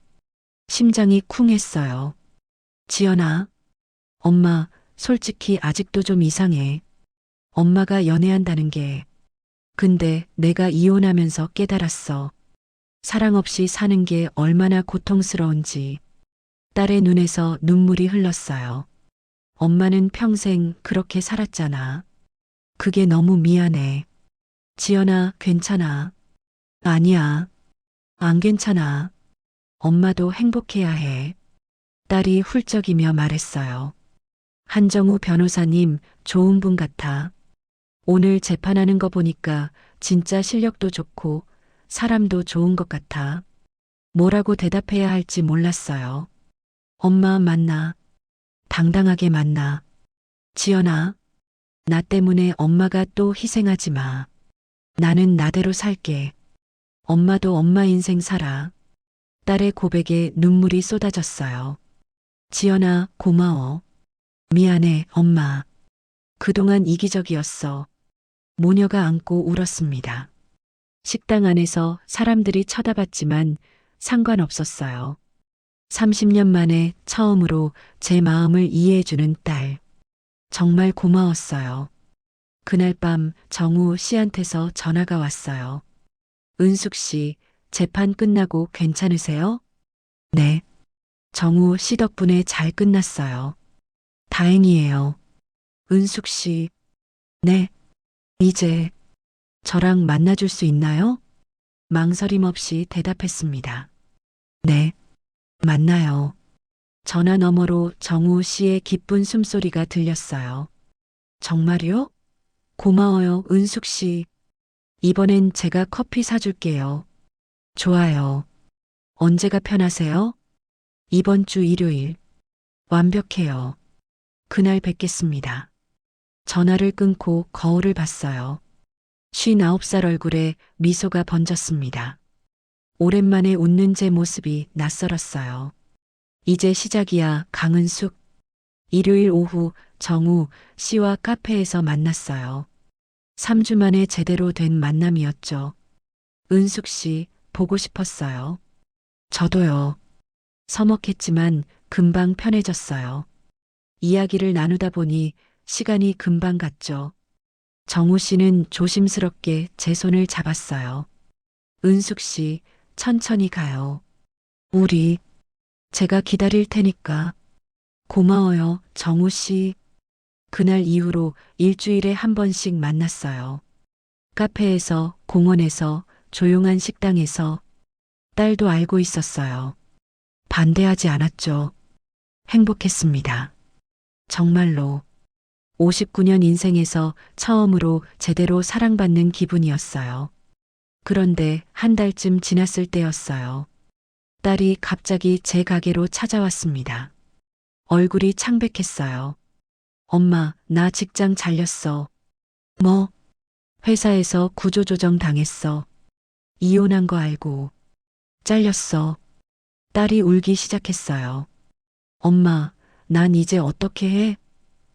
심장이 쿵했어요. 지연아, 엄마, 솔직히 아직도 좀 이상해. 엄마가 연애한다는 게. 근데 내가 이혼하면서 깨달았어. 사랑 없이 사는 게 얼마나 고통스러운지. 딸의 눈에서 눈물이 흘렀어요. 엄마는 평생 그렇게 살았잖아. 그게 너무 미안해. 지연아, 괜찮아. 아니야. 안 괜찮아. 엄마도 행복해야 해. 딸이 훌쩍이며 말했어요. 한정우 변호사님, 좋은 분 같아. 오늘 재판하는 거 보니까 진짜 실력도 좋고 사람도 좋은 것 같아. 뭐라고 대답해야 할지 몰랐어요. 엄마 만나. 당당하게 만나. 지연아, 나 때문에 엄마가 또 희생하지 마. 나는 나대로 살게. 엄마도 엄마 인생 살아. 딸의 고백에 눈물이 쏟아졌어요. 지연아, 고마워. 미안해, 엄마. 그동안 이기적이었어. 모녀가 안고 울었습니다. 식당 안에서 사람들이 쳐다봤지만 상관없었어요. 30년 만에 처음으로 제 마음을 이해해주는 딸. 정말 고마웠어요. 그날 밤 정우 씨한테서 전화가 왔어요. 은숙 씨, 재판 끝나고 괜찮으세요? 네. 정우 씨 덕분에 잘 끝났어요. 다행이에요. 은숙 씨, 네. 이제 저랑 만나줄 수 있나요? 망설임 없이 대답했습니다. 네. 만나요. 전화 너머로 정우 씨의 기쁜 숨소리가 들렸어요. 정말요? 고마워요, 은숙 씨. 이번엔 제가 커피 사줄게요. 좋아요. 언제가 편하세요? 이번 주 일요일. 완벽해요. 그날 뵙겠습니다. 전화를 끊고 거울을 봤어요. 59살 얼굴에 미소가 번졌습니다. 오랜만에 웃는 제 모습이 낯설었어요. 이제 시작이야, 강은숙. 일요일 오후 정우 씨와 카페에서 만났어요. 3주 만에 제대로 된 만남이었죠. 은숙 씨, 보고 싶었어요. 저도요. 서먹했지만 금방 편해졌어요. 이야기를 나누다 보니 시간이 금방 갔죠. 정우 씨는 조심스럽게 제 손을 잡았어요. 은숙 씨, 천천히 가요. 우리, 제가 기다릴 테니까. 고마워요, 정우 씨. 그날 이후로 일주일에 한 번씩 만났어요. 카페에서, 공원에서, 조용한 식당에서. 딸도 알고 있었어요. 반대하지 않았죠. 행복했습니다. 정말로. 59년 인생에서 처음으로 제대로 사랑받는 기분이었어요. 그런데 한 달쯤 지났을 때였어요. 딸이 갑자기 제 가게로 찾아왔습니다. 얼굴이 창백했어요. 엄마, 나 직장 잘렸어. 뭐? 회사에서 구조조정 당했어. 이혼한 거 알고. 잘렸어. 딸이 울기 시작했어요. 엄마, 난 이제 어떻게 해?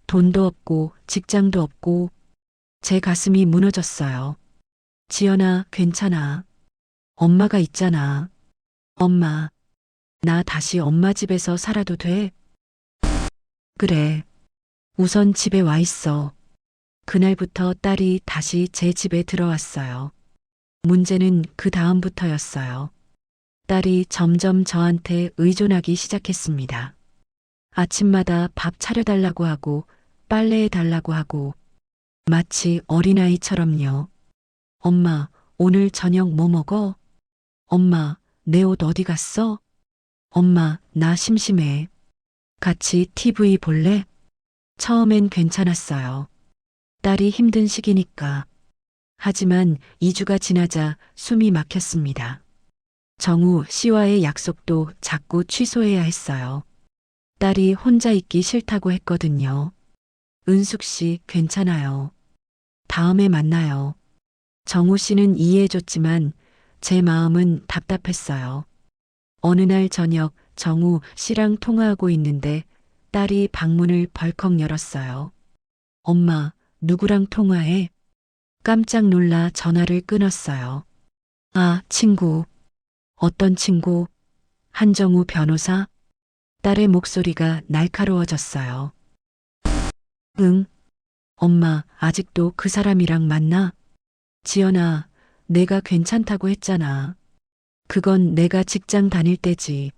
돈도 없고, 직장도 없고. 제 가슴이 무너졌어요. 지연아, 괜찮아. 엄마가 있잖아. 엄마, 나 다시 엄마 집에서 살아도 돼? 그래. 우선 집에 와 있어. 그날부터 딸이 다시 제 집에 들어왔어요. 문제는 그 다음부터였어요. 딸이 점점 저한테 의존하기 시작했습니다. 아침마다 밥 차려달라고 하고, 빨래해달라고 하고, 마치 어린아이처럼요. 엄마, 오늘 저녁 뭐 먹어? 엄마, 내 옷 어디 갔어? 엄마, 나 심심해. 같이 TV 볼래? 처음엔 괜찮았어요. 딸이 힘든 시기니까. 하지만 2주가 지나자 숨이 막혔습니다. 정우 씨와의 약속도 자꾸 취소해야 했어요. 딸이 혼자 있기 싫다고 했거든요. 은숙 씨, 괜찮아요. 다음에 만나요. 정우 씨는 이해해줬지만 제 마음은 답답했어요. 어느 날 저녁 정우 씨랑 통화하고 있는데 딸이 방문을 벌컥 열었어요. 엄마, 누구랑 통화해? 깜짝 놀라 전화를 끊었어요. 아, 친구. 어떤 친구? 한정우 변호사? 딸의 목소리가 날카로워졌어요. 응. 엄마, 아직도 그 사람이랑 만나? 지연아, 내가 괜찮다고 했잖아. 그건 내가 직장 다닐 때지.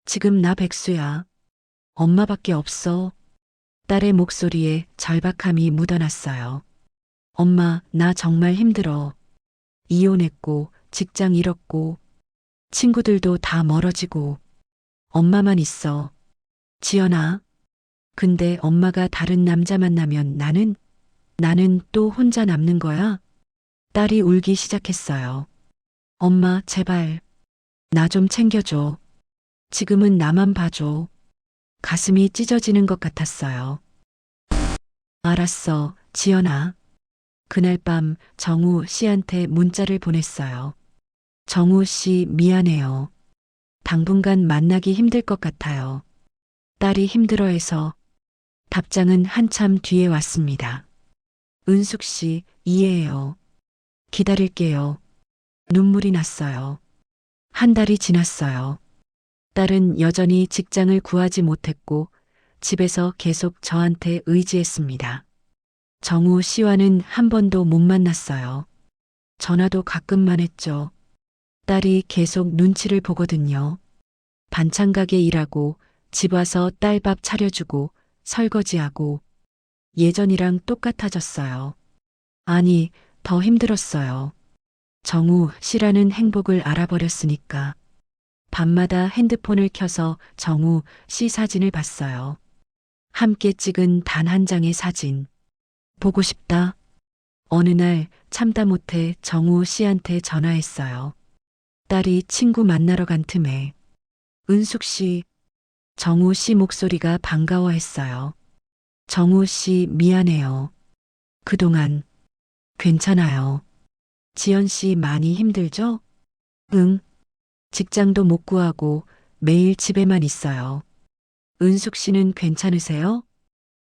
지금 나 백수야. 엄마밖에 없어. 딸의 목소리에 절박함이 묻어났어요. 엄마, 나 정말 힘들어. 이혼했고, 직장 잃었고, 친구들도 다 멀어지고, 엄마만 있어. 지연아. 근데 엄마가 다른 남자 만나면 나는 또 혼자 남는 거야? 딸이 울기 시작했어요. 엄마, 제발. 나 좀 챙겨줘. 지금은 나만 봐줘. 가슴이 찢어지는 것 같았어요. 알았어, 지연아. 그날 밤 정우 씨한테 문자를 보냈어요. 정우 씨, 미안해요. 당분간 만나기 힘들 것 같아요. 딸이 힘들어해서. 답장은 한참 뒤에 왔습니다. 은숙 씨, 이해해요. 기다릴게요. 눈물이 났어요. 한 달이 지났어요. 딸은 여전히 직장을 구하지 못했고 집에서 계속 저한테 의지했습니다. 정우 씨와는 한 번도 못 만났어요. 전화도 가끔만 했죠. 딸이 계속 눈치를 보거든요. 반찬 가게 일하고 집 와서 딸 밥 차려주고 설거지하고 예전이랑 똑같아졌어요. 아니, 더 힘들었어요. 정우 씨라는 행복을 알아버렸으니까. 밤마다 핸드폰을 켜서 정우 씨 사진을 봤어요. 함께 찍은 단 한 장의 사진. 보고 싶다. 어느 날 참다 못해 정우 씨한테 전화했어요. 딸이 친구 만나러 간 틈에. 은숙 씨. 정우 씨 목소리가 반가워했어요. 정우 씨, 미안해요. 그동안. 괜찮아요. 지연 씨 많이 힘들죠? 응. 직장도 못 구하고 매일 집에만 있어요. 은숙 씨는 괜찮으세요?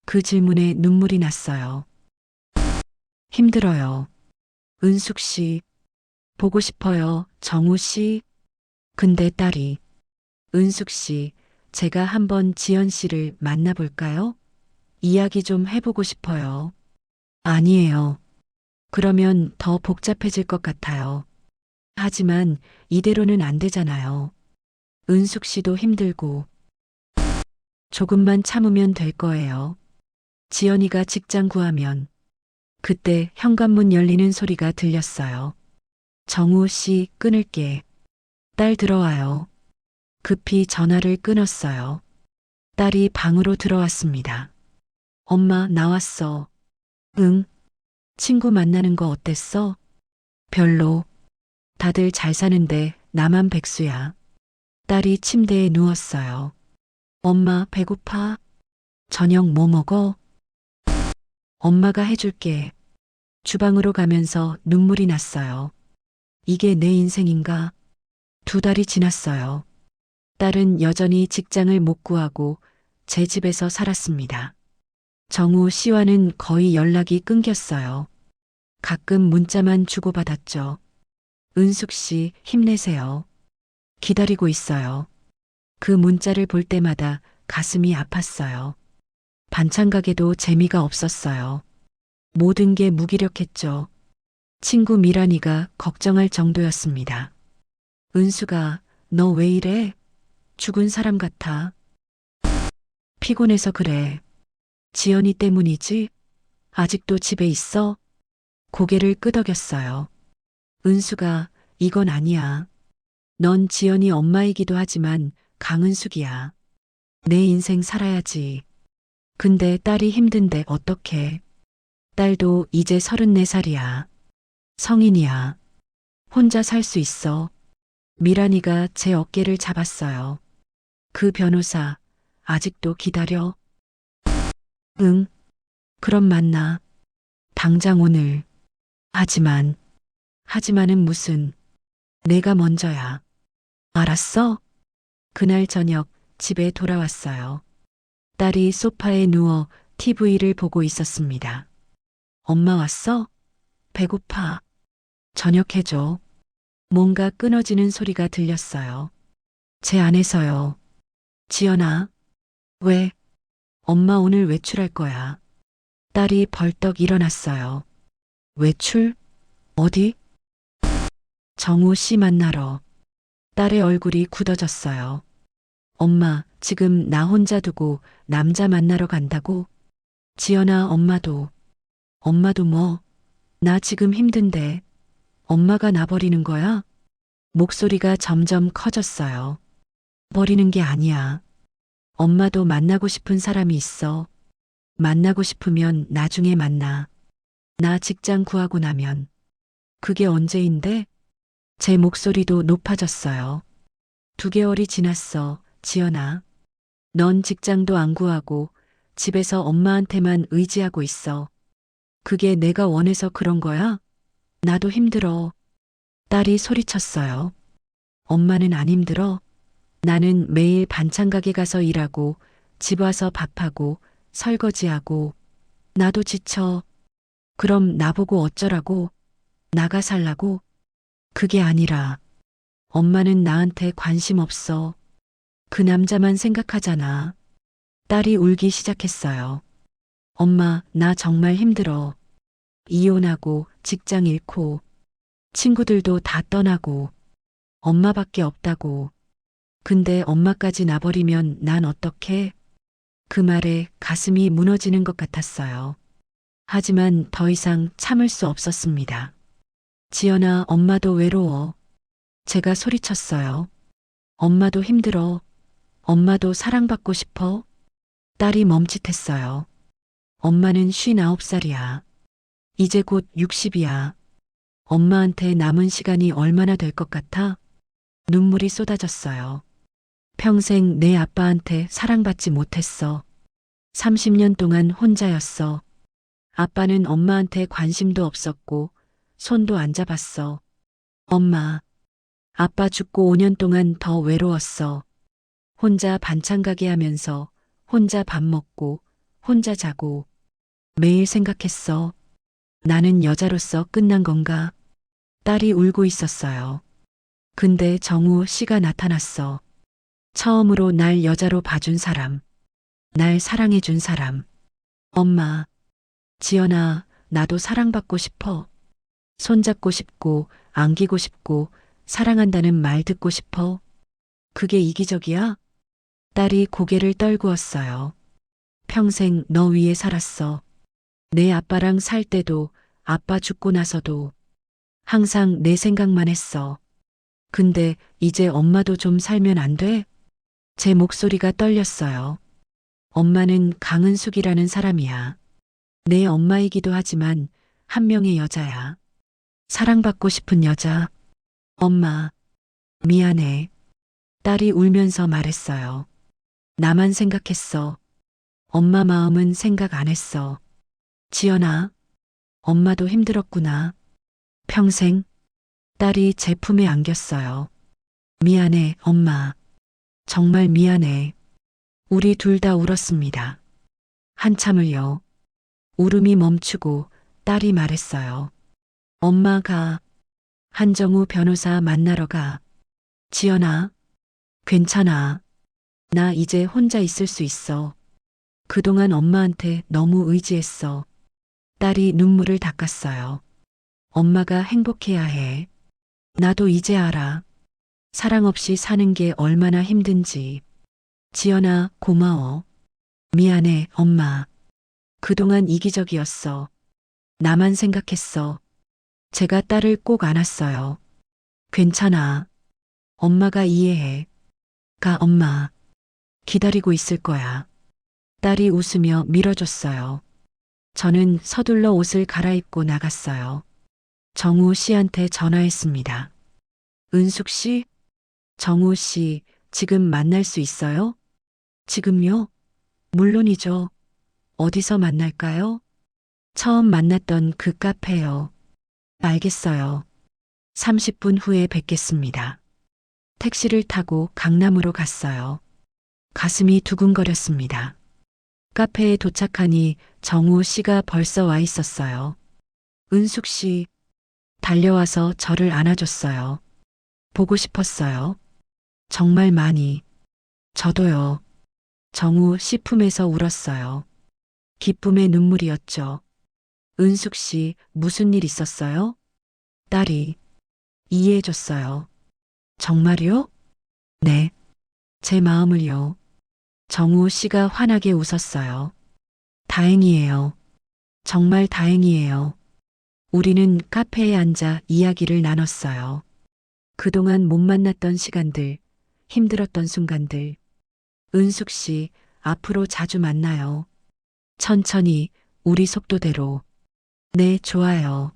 그 질문에 눈물이 났어요. 힘들어요. 은숙 씨, 보고 싶어요. 정우 씨. 근데 딸이. 은숙 씨, 제가 한번 지연 씨를 만나볼까요? 이야기 좀 해보고 싶어요. 아니에요. 그러면 더 복잡해질 것 같아요. 하지만 이대로는 안 되잖아요. 은숙 씨도 힘들고. 조금만 참으면 될 거예요. 지연이가 직장 구하면. 그때 현관문 열리는 소리가 들렸어요. 정우 씨, 끊을게. 딸 들어와요. 급히 전화를 끊었어요. 딸이 방으로 들어왔습니다. 엄마, 나왔어. 응? 친구 만나는 거 어땠어? 별로. 다들 잘 사는데 나만 백수야. 딸이 침대에 누웠어요. 엄마, 배고파? 저녁 뭐 먹어? 엄마가 해줄게. 주방으로 가면서 눈물이 났어요. 이게 내 인생인가? 2달이 지났어요. 딸은 여전히 직장을 못 구하고 제 집에서 살았습니다. 정우 씨와는 거의 연락이 끊겼어요. 가끔 문자만 주고받았죠. 은숙 씨, 힘내세요. 기다리고 있어요. 그 문자를 볼 때마다 가슴이 아팠어요. 반찬 가게도 재미가 없었어요. 모든 게 무기력했죠. 친구 미란이가 걱정할 정도였습니다. 은수가, 너 왜 이래? 죽은 사람 같아. 피곤해서 그래. 지연이 때문이지? 아직도 집에 있어? 고개를 끄덕였어요. 은수가, 이건 아니야. 넌 지연이 엄마이기도 하지만 강은숙이야. 내 인생 살아야지. 근데 딸이 힘든데 어떡해. 딸도 이제 34살이야. 성인이야. 혼자 살 수 있어. 미란이가 제 어깨를 잡았어요. 그 변호사, 아직도 기다려? 응. 그럼 만나. 당장 오늘. 하지만은 무슨. 내가 먼저야. 알았어? 그날 저녁 집에 돌아왔어요. 딸이 소파에 누워 TV를 보고 있었습니다. 엄마 왔어? 배고파. 저녁 해줘. 뭔가 끊어지는 소리가 들렸어요. 제 안에서요. 지연아. 왜? 엄마 오늘 외출할 거야. 딸이 벌떡 일어났어요. 외출? 어디? 정우 씨 만나러. 딸의 얼굴이 굳어졌어요. 엄마, 지금 나 혼자 두고 남자 만나러 간다고? 지연아, 엄마도 뭐? 나 지금 힘든데. 엄마가 나 버리는 거야? 목소리가 점점 커졌어요. 버리는 게 아니야. 엄마도 만나고 싶은 사람이 있어. 만나고 싶으면 나중에 만나. 나 직장 구하고 나면. 그게 언제인데? 제 목소리도 높아졌어요. 2개월이 지났어, 지연아. 넌 직장도 안 구하고 집에서 엄마한테만 의지하고 있어. 그게 내가 원해서 그런 거야? 나도 힘들어. 딸이 소리쳤어요. 엄마는 안 힘들어? 나는 매일 반찬 가게 가서 일하고 집 와서 밥하고 설거지하고 나도 지쳐. 그럼 나보고 어쩌라고? 나가 살라고? 그게 아니라 엄마는 나한테 관심 없어. 그 남자만 생각하잖아. 딸이 울기 시작했어요. 엄마, 나 정말 힘들어. 이혼하고 직장 잃고 친구들도 다 떠나고 엄마밖에 없다고. 근데 엄마까지 나버리면 난 어떡해? 그 말에 가슴이 무너지는 것 같았어요. 하지만 더 이상 참을 수 없었습니다. 지연아, 엄마도 외로워. 제가 소리쳤어요. 엄마도 힘들어. 엄마도 사랑받고 싶어. 딸이 멈칫했어요. 엄마는 59살이야. 이제 곧 60이야. 엄마한테 남은 시간이 얼마나 될 것 같아? 눈물이 쏟아졌어요. 평생 내 아빠한테 사랑받지 못했어. 30년 동안 혼자였어. 아빠는 엄마한테 관심도 없었고 손도 안 잡았어. 엄마, 아빠 죽고 5년 동안 더 외로웠어. 혼자 반찬 가게 하면서 혼자 밥 먹고 혼자 자고 매일 생각했어. 나는 여자로서 끝난 건가? 딸이 울고 있었어요. 근데 정우 씨가 나타났어. 처음으로 날 여자로 봐준 사람. 날 사랑해준 사람. 엄마, 지연아, 나도 사랑받고 싶어. 손잡고 싶고, 안기고 싶고, 사랑한다는 말 듣고 싶어. 그게 이기적이야? 딸이 고개를 떨구었어요. 평생 너 위해 살았어. 내 아빠랑 살 때도, 아빠 죽고 나서도 항상 내 생각만 했어. 근데 이제 엄마도 좀 살면 안 돼? 제 목소리가 떨렸어요. 엄마는 강은숙이라는 사람이야. 내 엄마이기도 하지만 한 명의 여자야. 사랑받고 싶은 여자. 엄마, 미안해. 딸이 울면서 말했어요. 나만 생각했어. 엄마 마음은 생각 안 했어. 지연아, 엄마도 힘들었구나. 평생. 딸이 제 품에 안겼어요. 미안해, 엄마. 정말 미안해. 우리 둘 다 울었습니다. 한참을요. 울음이 멈추고 딸이 말했어요. 엄마가 한정우 변호사 만나러 가. 지연아, 괜찮아. 나 이제 혼자 있을 수 있어. 그동안 엄마한테 너무 의지했어. 딸이 눈물을 닦았어요. 엄마가 행복해야 해. 나도 이제 알아. 사랑 없이 사는 게 얼마나 힘든지. 지연아, 고마워. 미안해, 엄마. 그동안 이기적이었어. 나만 생각했어. 제가 딸을 꼭 안았어요. 괜찮아. 엄마가 이해해. 가, 엄마. 기다리고 있을 거야. 딸이 웃으며 밀어줬어요. 저는 서둘러 옷을 갈아입고 나갔어요. 정우 씨한테 전화했습니다. 은숙 씨? 정우 씨, 지금 만날 수 있어요? 지금요? 물론이죠. 어디서 만날까요? 처음 만났던 그 카페요. 알겠어요. 30분 후에 뵙겠습니다. 택시를 타고 강남으로 갔어요. 가슴이 두근거렸습니다. 카페에 도착하니 정우 씨가 벌써 와 있었어요. 은숙 씨, 달려와서 저를 안아줬어요. 보고 싶었어요. 정말 많이. 저도요. 정우 씨 품에서 울었어요. 기쁨의 눈물이었죠. 은숙 씨, 무슨 일 있었어요? 딸이 이해해줬어요. 정말요? 네. 제 마음을요. 정우 씨가 환하게 웃었어요. 다행이에요. 정말 다행이에요. 우리는 카페에 앉아 이야기를 나눴어요. 그동안 못 만났던 시간들, 힘들었던 순간들. 은숙 씨, 앞으로 자주 만나요. 천천히, 우리 속도대로. 네, 좋아요.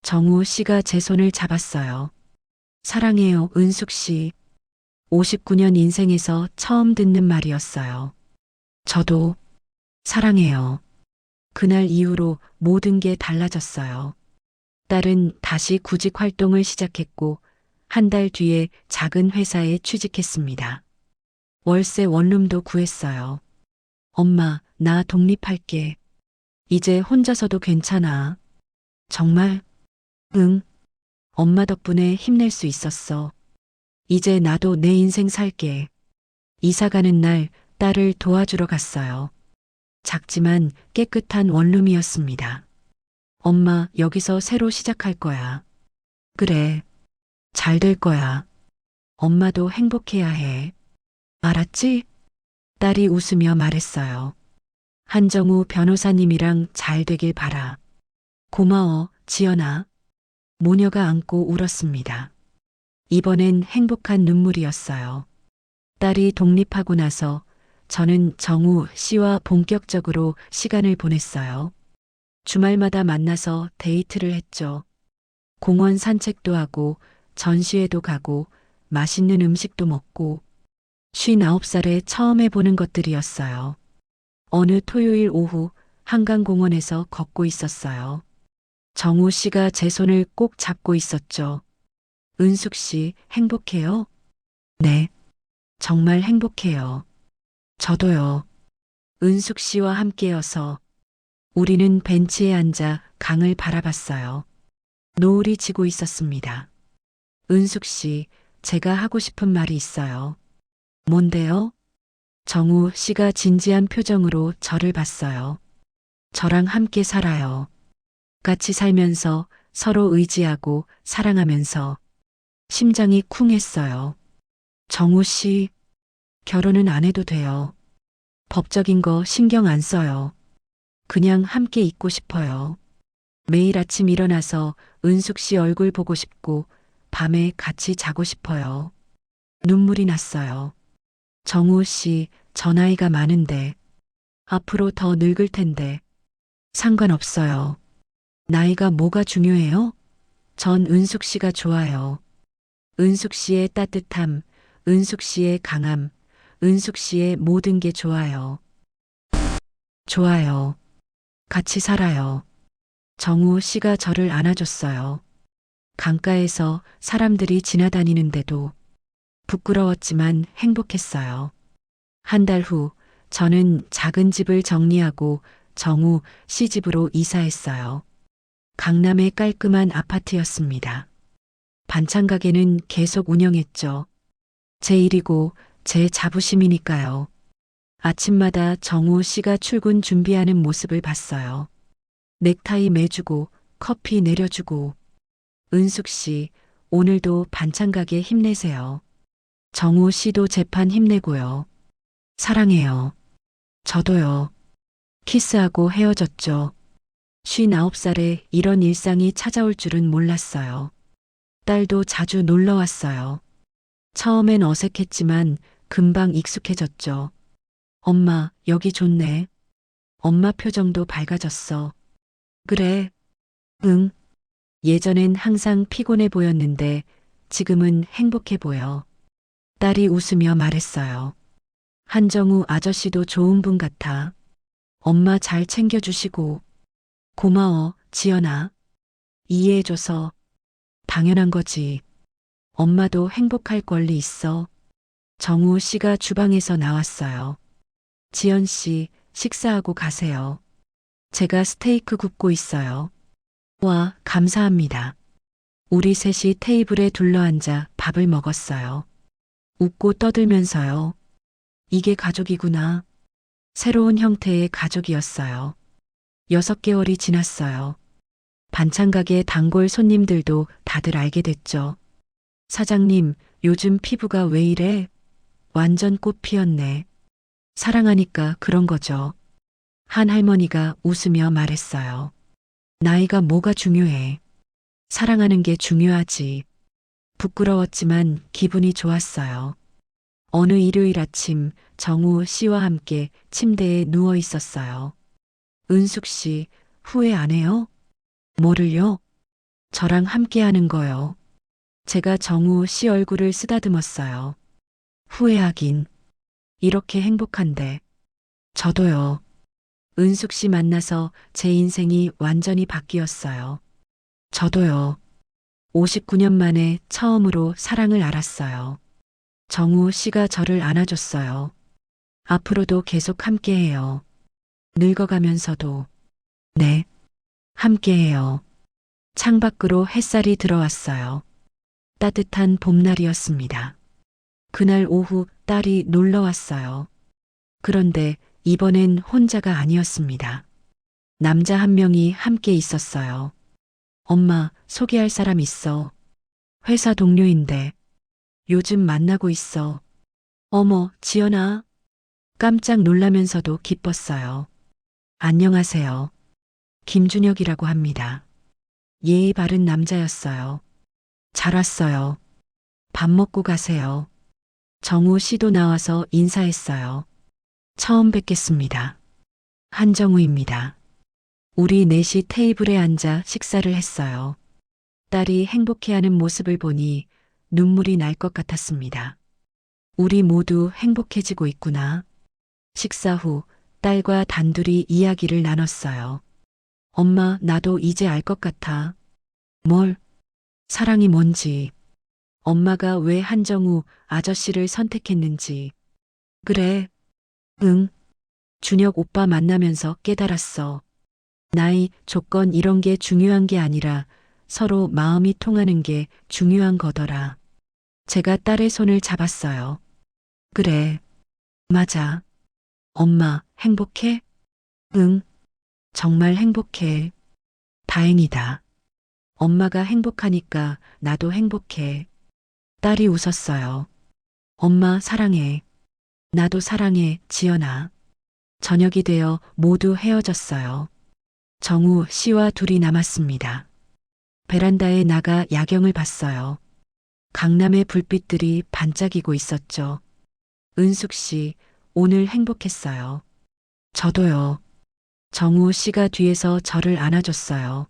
정우 씨가 제 손을 잡았어요. 사랑해요, 은숙 씨. 59년 인생에서 처음 듣는 말이었어요. 저도 사랑해요. 그날 이후로 모든 게 달라졌어요. 딸은 다시 구직 활동을 시작했고, 한 달 뒤에 작은 회사에 취직했습니다. 월세 원룸도 구했어요. 엄마, 나 독립할게. 이제 혼자서도 괜찮아. 정말? 응. 엄마 덕분에 힘낼 수 있었어. 이제 나도 내 인생 살게. 이사 가는 날 딸을 도와주러 갔어요. 작지만 깨끗한 원룸이었습니다. 엄마, 여기서 새로 시작할 거야. 그래. 잘 될 거야. 엄마도 행복해야 해. 알았지? 딸이 웃으며 말했어요. 한정우 변호사님이랑 잘 되길 바라. 고마워, 지연아. 모녀가 안고 울었습니다. 이번엔 행복한 눈물이었어요. 딸이 독립하고 나서 저는 정우 씨와 본격적으로 시간을 보냈어요. 주말마다 만나서 데이트를 했죠. 공원 산책도 하고 전시회도 가고 맛있는 음식도 먹고 59살에 처음 해보는 것들이었어요. 어느 토요일 오후 한강공원에서 걷고 있었어요. 정우 씨가 제 손을 꼭 잡고 있었죠. 은숙 씨, 행복해요? 네, 정말 행복해요. 저도요. 은숙 씨와 함께여서 우리는 벤치에 앉아 강을 바라봤어요. 노을이 지고 있었습니다. 은숙 씨, 제가 하고 싶은 말이 있어요. 뭔데요? 정우 씨가 진지한 표정으로 저를 봤어요. 저랑 함께 살아요. 같이 살면서 서로 의지하고 사랑하면서 심장이 쿵했어요. 정우 씨, 결혼은 안 해도 돼요. 법적인 거 신경 안 써요. 그냥 함께 있고 싶어요. 매일 아침 일어나서 은숙 씨 얼굴 보고 싶고 밤에 같이 자고 싶어요. 눈물이 났어요. 정우 씨, 저 나이가 많은데 앞으로 더 늙을 텐데 상관없어요. 나이가 뭐가 중요해요? 전 은숙 씨가 좋아요. 은숙 씨의 따뜻함, 은숙 씨의 강함, 은숙 씨의 모든 게 좋아요. 좋아요. 같이 살아요. 정우 씨가 저를 안아줬어요. 강가에서 사람들이 지나다니는데도 부끄러웠지만 행복했어요. 한 달 후, 저는 작은 집을 정리하고 정우 씨 집으로 이사했어요. 강남의 깔끔한 아파트였습니다. 반찬 가게는 계속 운영했죠. 제 일이고 제 자부심이니까요. 아침마다 정우 씨가 출근 준비하는 모습을 봤어요. 넥타이 매주고 커피 내려주고 은숙 씨, 오늘도 반찬 가게 힘내세요. 정우 씨도 재판 힘내고요. 사랑해요. 저도요. 키스하고 헤어졌죠. 59살에 이런 일상이 찾아올 줄은 몰랐어요. 딸도 자주 놀러 왔어요. 처음엔 어색했지만 금방 익숙해졌죠. 엄마, 여기 좋네. 엄마 표정도 밝아졌어. 그래. 응. 예전엔 항상 피곤해 보였는데 지금은 행복해 보여. 딸이 웃으며 말했어요. 한정우 아저씨도 좋은 분 같아. 엄마 잘 챙겨주시고. 고마워, 지연아. 이해해줘서. 당연한 거지. 엄마도 행복할 권리 있어. 정우 씨가 주방에서 나왔어요. 지연 씨, 식사하고 가세요. 제가 스테이크 굽고 있어요. 와, 감사합니다. 우리 셋이 테이블에 둘러앉아 밥을 먹었어요. 웃고 떠들면서요. 이게 가족이구나. 새로운 형태의 가족이었어요. 6개월이 지났어요. 반찬 가게 단골 손님들도 다들 알게 됐죠. 사장님, 요즘 피부가 왜 이래? 완전 꽃 피었네. 사랑하니까 그런 거죠. 한 할머니가 웃으며 말했어요. 나이가 뭐가 중요해. 사랑하는 게 중요하지. 부끄러웠지만 기분이 좋았어요. 어느 일요일 아침 정우 씨와 함께 침대에 누워 있었어요. 은숙 씨, 후회 안 해요? 뭐를요? 저랑 함께 하는 거요. 제가 정우 씨 얼굴을 쓰다듬었어요. 후회하긴. 이렇게 행복한데. 저도요. 은숙 씨 만나서 제 인생이 완전히 바뀌었어요. 저도요. 59년 만에 처음으로 사랑을 알았어요. 정우 씨가 저를 안아줬어요. 앞으로도 계속 함께해요. 늙어가면서도. 네. 함께해요. 창밖으로 햇살이 들어왔어요. 따뜻한 봄날이었습니다. 그날 오후 딸이 놀러 왔어요. 그런데 이번엔 혼자가 아니었습니다. 남자 한 명이 함께 있었어요. 엄마, 소개할 사람 있어. 회사 동료인데. 요즘 만나고 있어. 어머, 지연아. 깜짝 놀라면서도 기뻤어요. 안녕하세요. 김준혁이라고 합니다. 예의 바른 남자였어요. 잘 왔어요. 밥 먹고 가세요. 정우 씨도 나와서 인사했어요. 처음 뵙겠습니다. 한정우입니다. 우리 넷이 테이블에 앉아 식사를 했어요. 딸이 행복해하는 모습을 보니 눈물이 날 것 같았습니다. 우리 모두 행복해지고 있구나. 식사 후 딸과 단둘이 이야기를 나눴어요. 엄마, 나도 이제 알 것 같아. 뭘? 사랑이 뭔지. 엄마가 왜 한정우 아저씨를 선택했는지. 그래. 응. 준혁 오빠 만나면서 깨달았어. 나이, 조건 이런 게 중요한 게 아니라 서로 마음이 통하는 게 중요한 거더라. 제가 딸의 손을 잡았어요. 그래. 맞아. 엄마, 행복해? 응. 정말 행복해. 다행이다. 엄마가 행복하니까 나도 행복해. 딸이 웃었어요. 엄마 사랑해. 나도 사랑해, 지연아. 저녁이 되어 모두 헤어졌어요. 정우 씨와 둘이 남았습니다. 베란다에 나가 야경을 봤어요. 강남의 불빛들이 반짝이고 있었죠. 은숙 씨, 오늘 행복했어요. 저도요. 정우 씨가 뒤에서 저를 안아줬어요.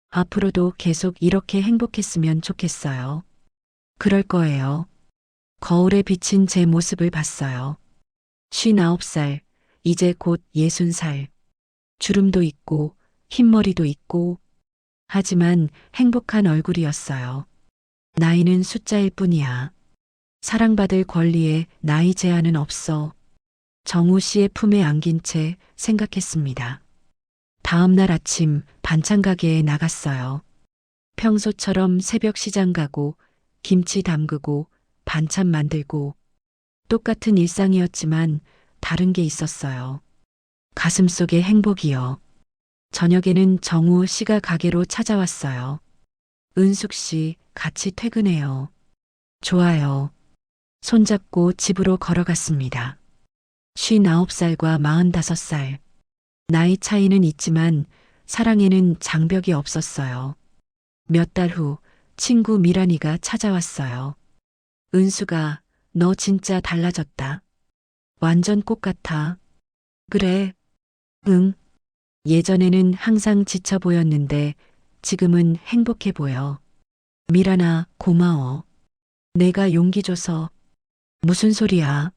앞으로도 계속 이렇게 행복했으면 좋겠어요. 그럴 거예요. 거울에 비친 제 모습을 봤어요. 59살, 이제 곧 60살. 주름도 있고, 흰머리도 있고, 하지만 행복한 얼굴이었어요. 나이는 숫자일 뿐이야. 사랑받을 권리에 나이 제한은 없어. 정우 씨의 품에 안긴 채 생각했습니다. 다음 날 아침 반찬 가게에 나갔어요. 평소처럼 새벽 시장 가고, 김치 담그고, 반찬 만들고, 똑같은 일상이었지만 다른 게 있었어요. 가슴속의 행복이요. 저녁에는 정우 씨가 가게로 찾아왔어요. 은숙 씨, 같이 퇴근해요. 좋아요. 손잡고 집으로 걸어갔습니다. 59살과 45살. 나이 차이는 있지만 사랑에는 장벽이 없었어요. 몇 달 후 친구 미란이가 찾아왔어요. 은수가 너 진짜 달라졌다. 완전 꽃 같아. 그래. 응. 예전에는 항상 지쳐 보였는데 지금은 행복해 보여. 미란아, 고마워. 내가 용기 줘서. 무슨 소리야?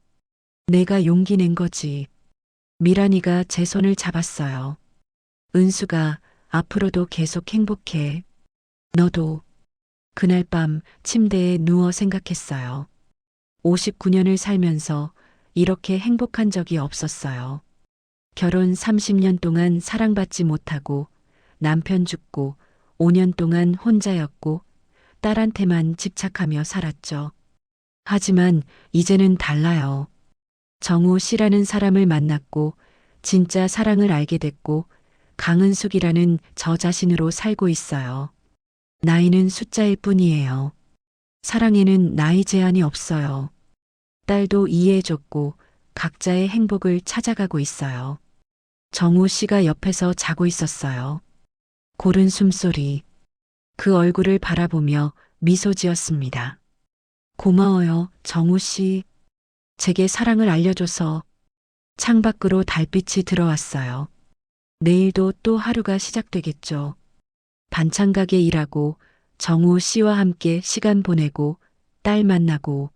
내가 용기 낸 거지. 미란이가 제 손을 잡았어요. 은수가 앞으로도 계속 행복해. 너도. 그날 밤 침대에 누워 생각했어요. 59년을 살면서 이렇게 행복한 적이 없었어요. 결혼 30년 동안 사랑받지 못하고 남편 죽고 5년 동안 혼자였고 딸한테만 집착하며 살았죠. 하지만 이제는 달라요. 정우 씨라는 사람을 만났고 진짜 사랑을 알게 됐고 강은숙이라는 저 자신으로 살고 있어요. 나이는 숫자일 뿐이에요. 사랑에는 나이 제한이 없어요. 딸도 이해해줬고 각자의 행복을 찾아가고 있어요. 정우 씨가 옆에서 자고 있었어요. 고른 숨소리. 그 얼굴을 바라보며 미소 지었습니다. 고마워요, 정우 씨. 제게 사랑을 알려줘서. 창밖으로 달빛이 들어왔어요. 내일도 또 하루가 시작되겠죠. 반찬 가게 일하고 정우 씨와 함께 시간 보내고 딸 만나고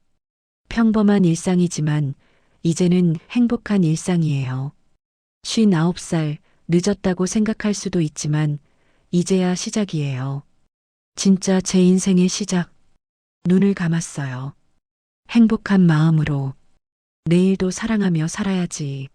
평범한 일상이지만 이제는 행복한 일상이에요. 59살 늦었다고 생각할 수도 있지만 이제야 시작이에요. 진짜 제 인생의 시작. 눈을 감았어요. 행복한 마음으로 내일도 사랑하며 살아야지.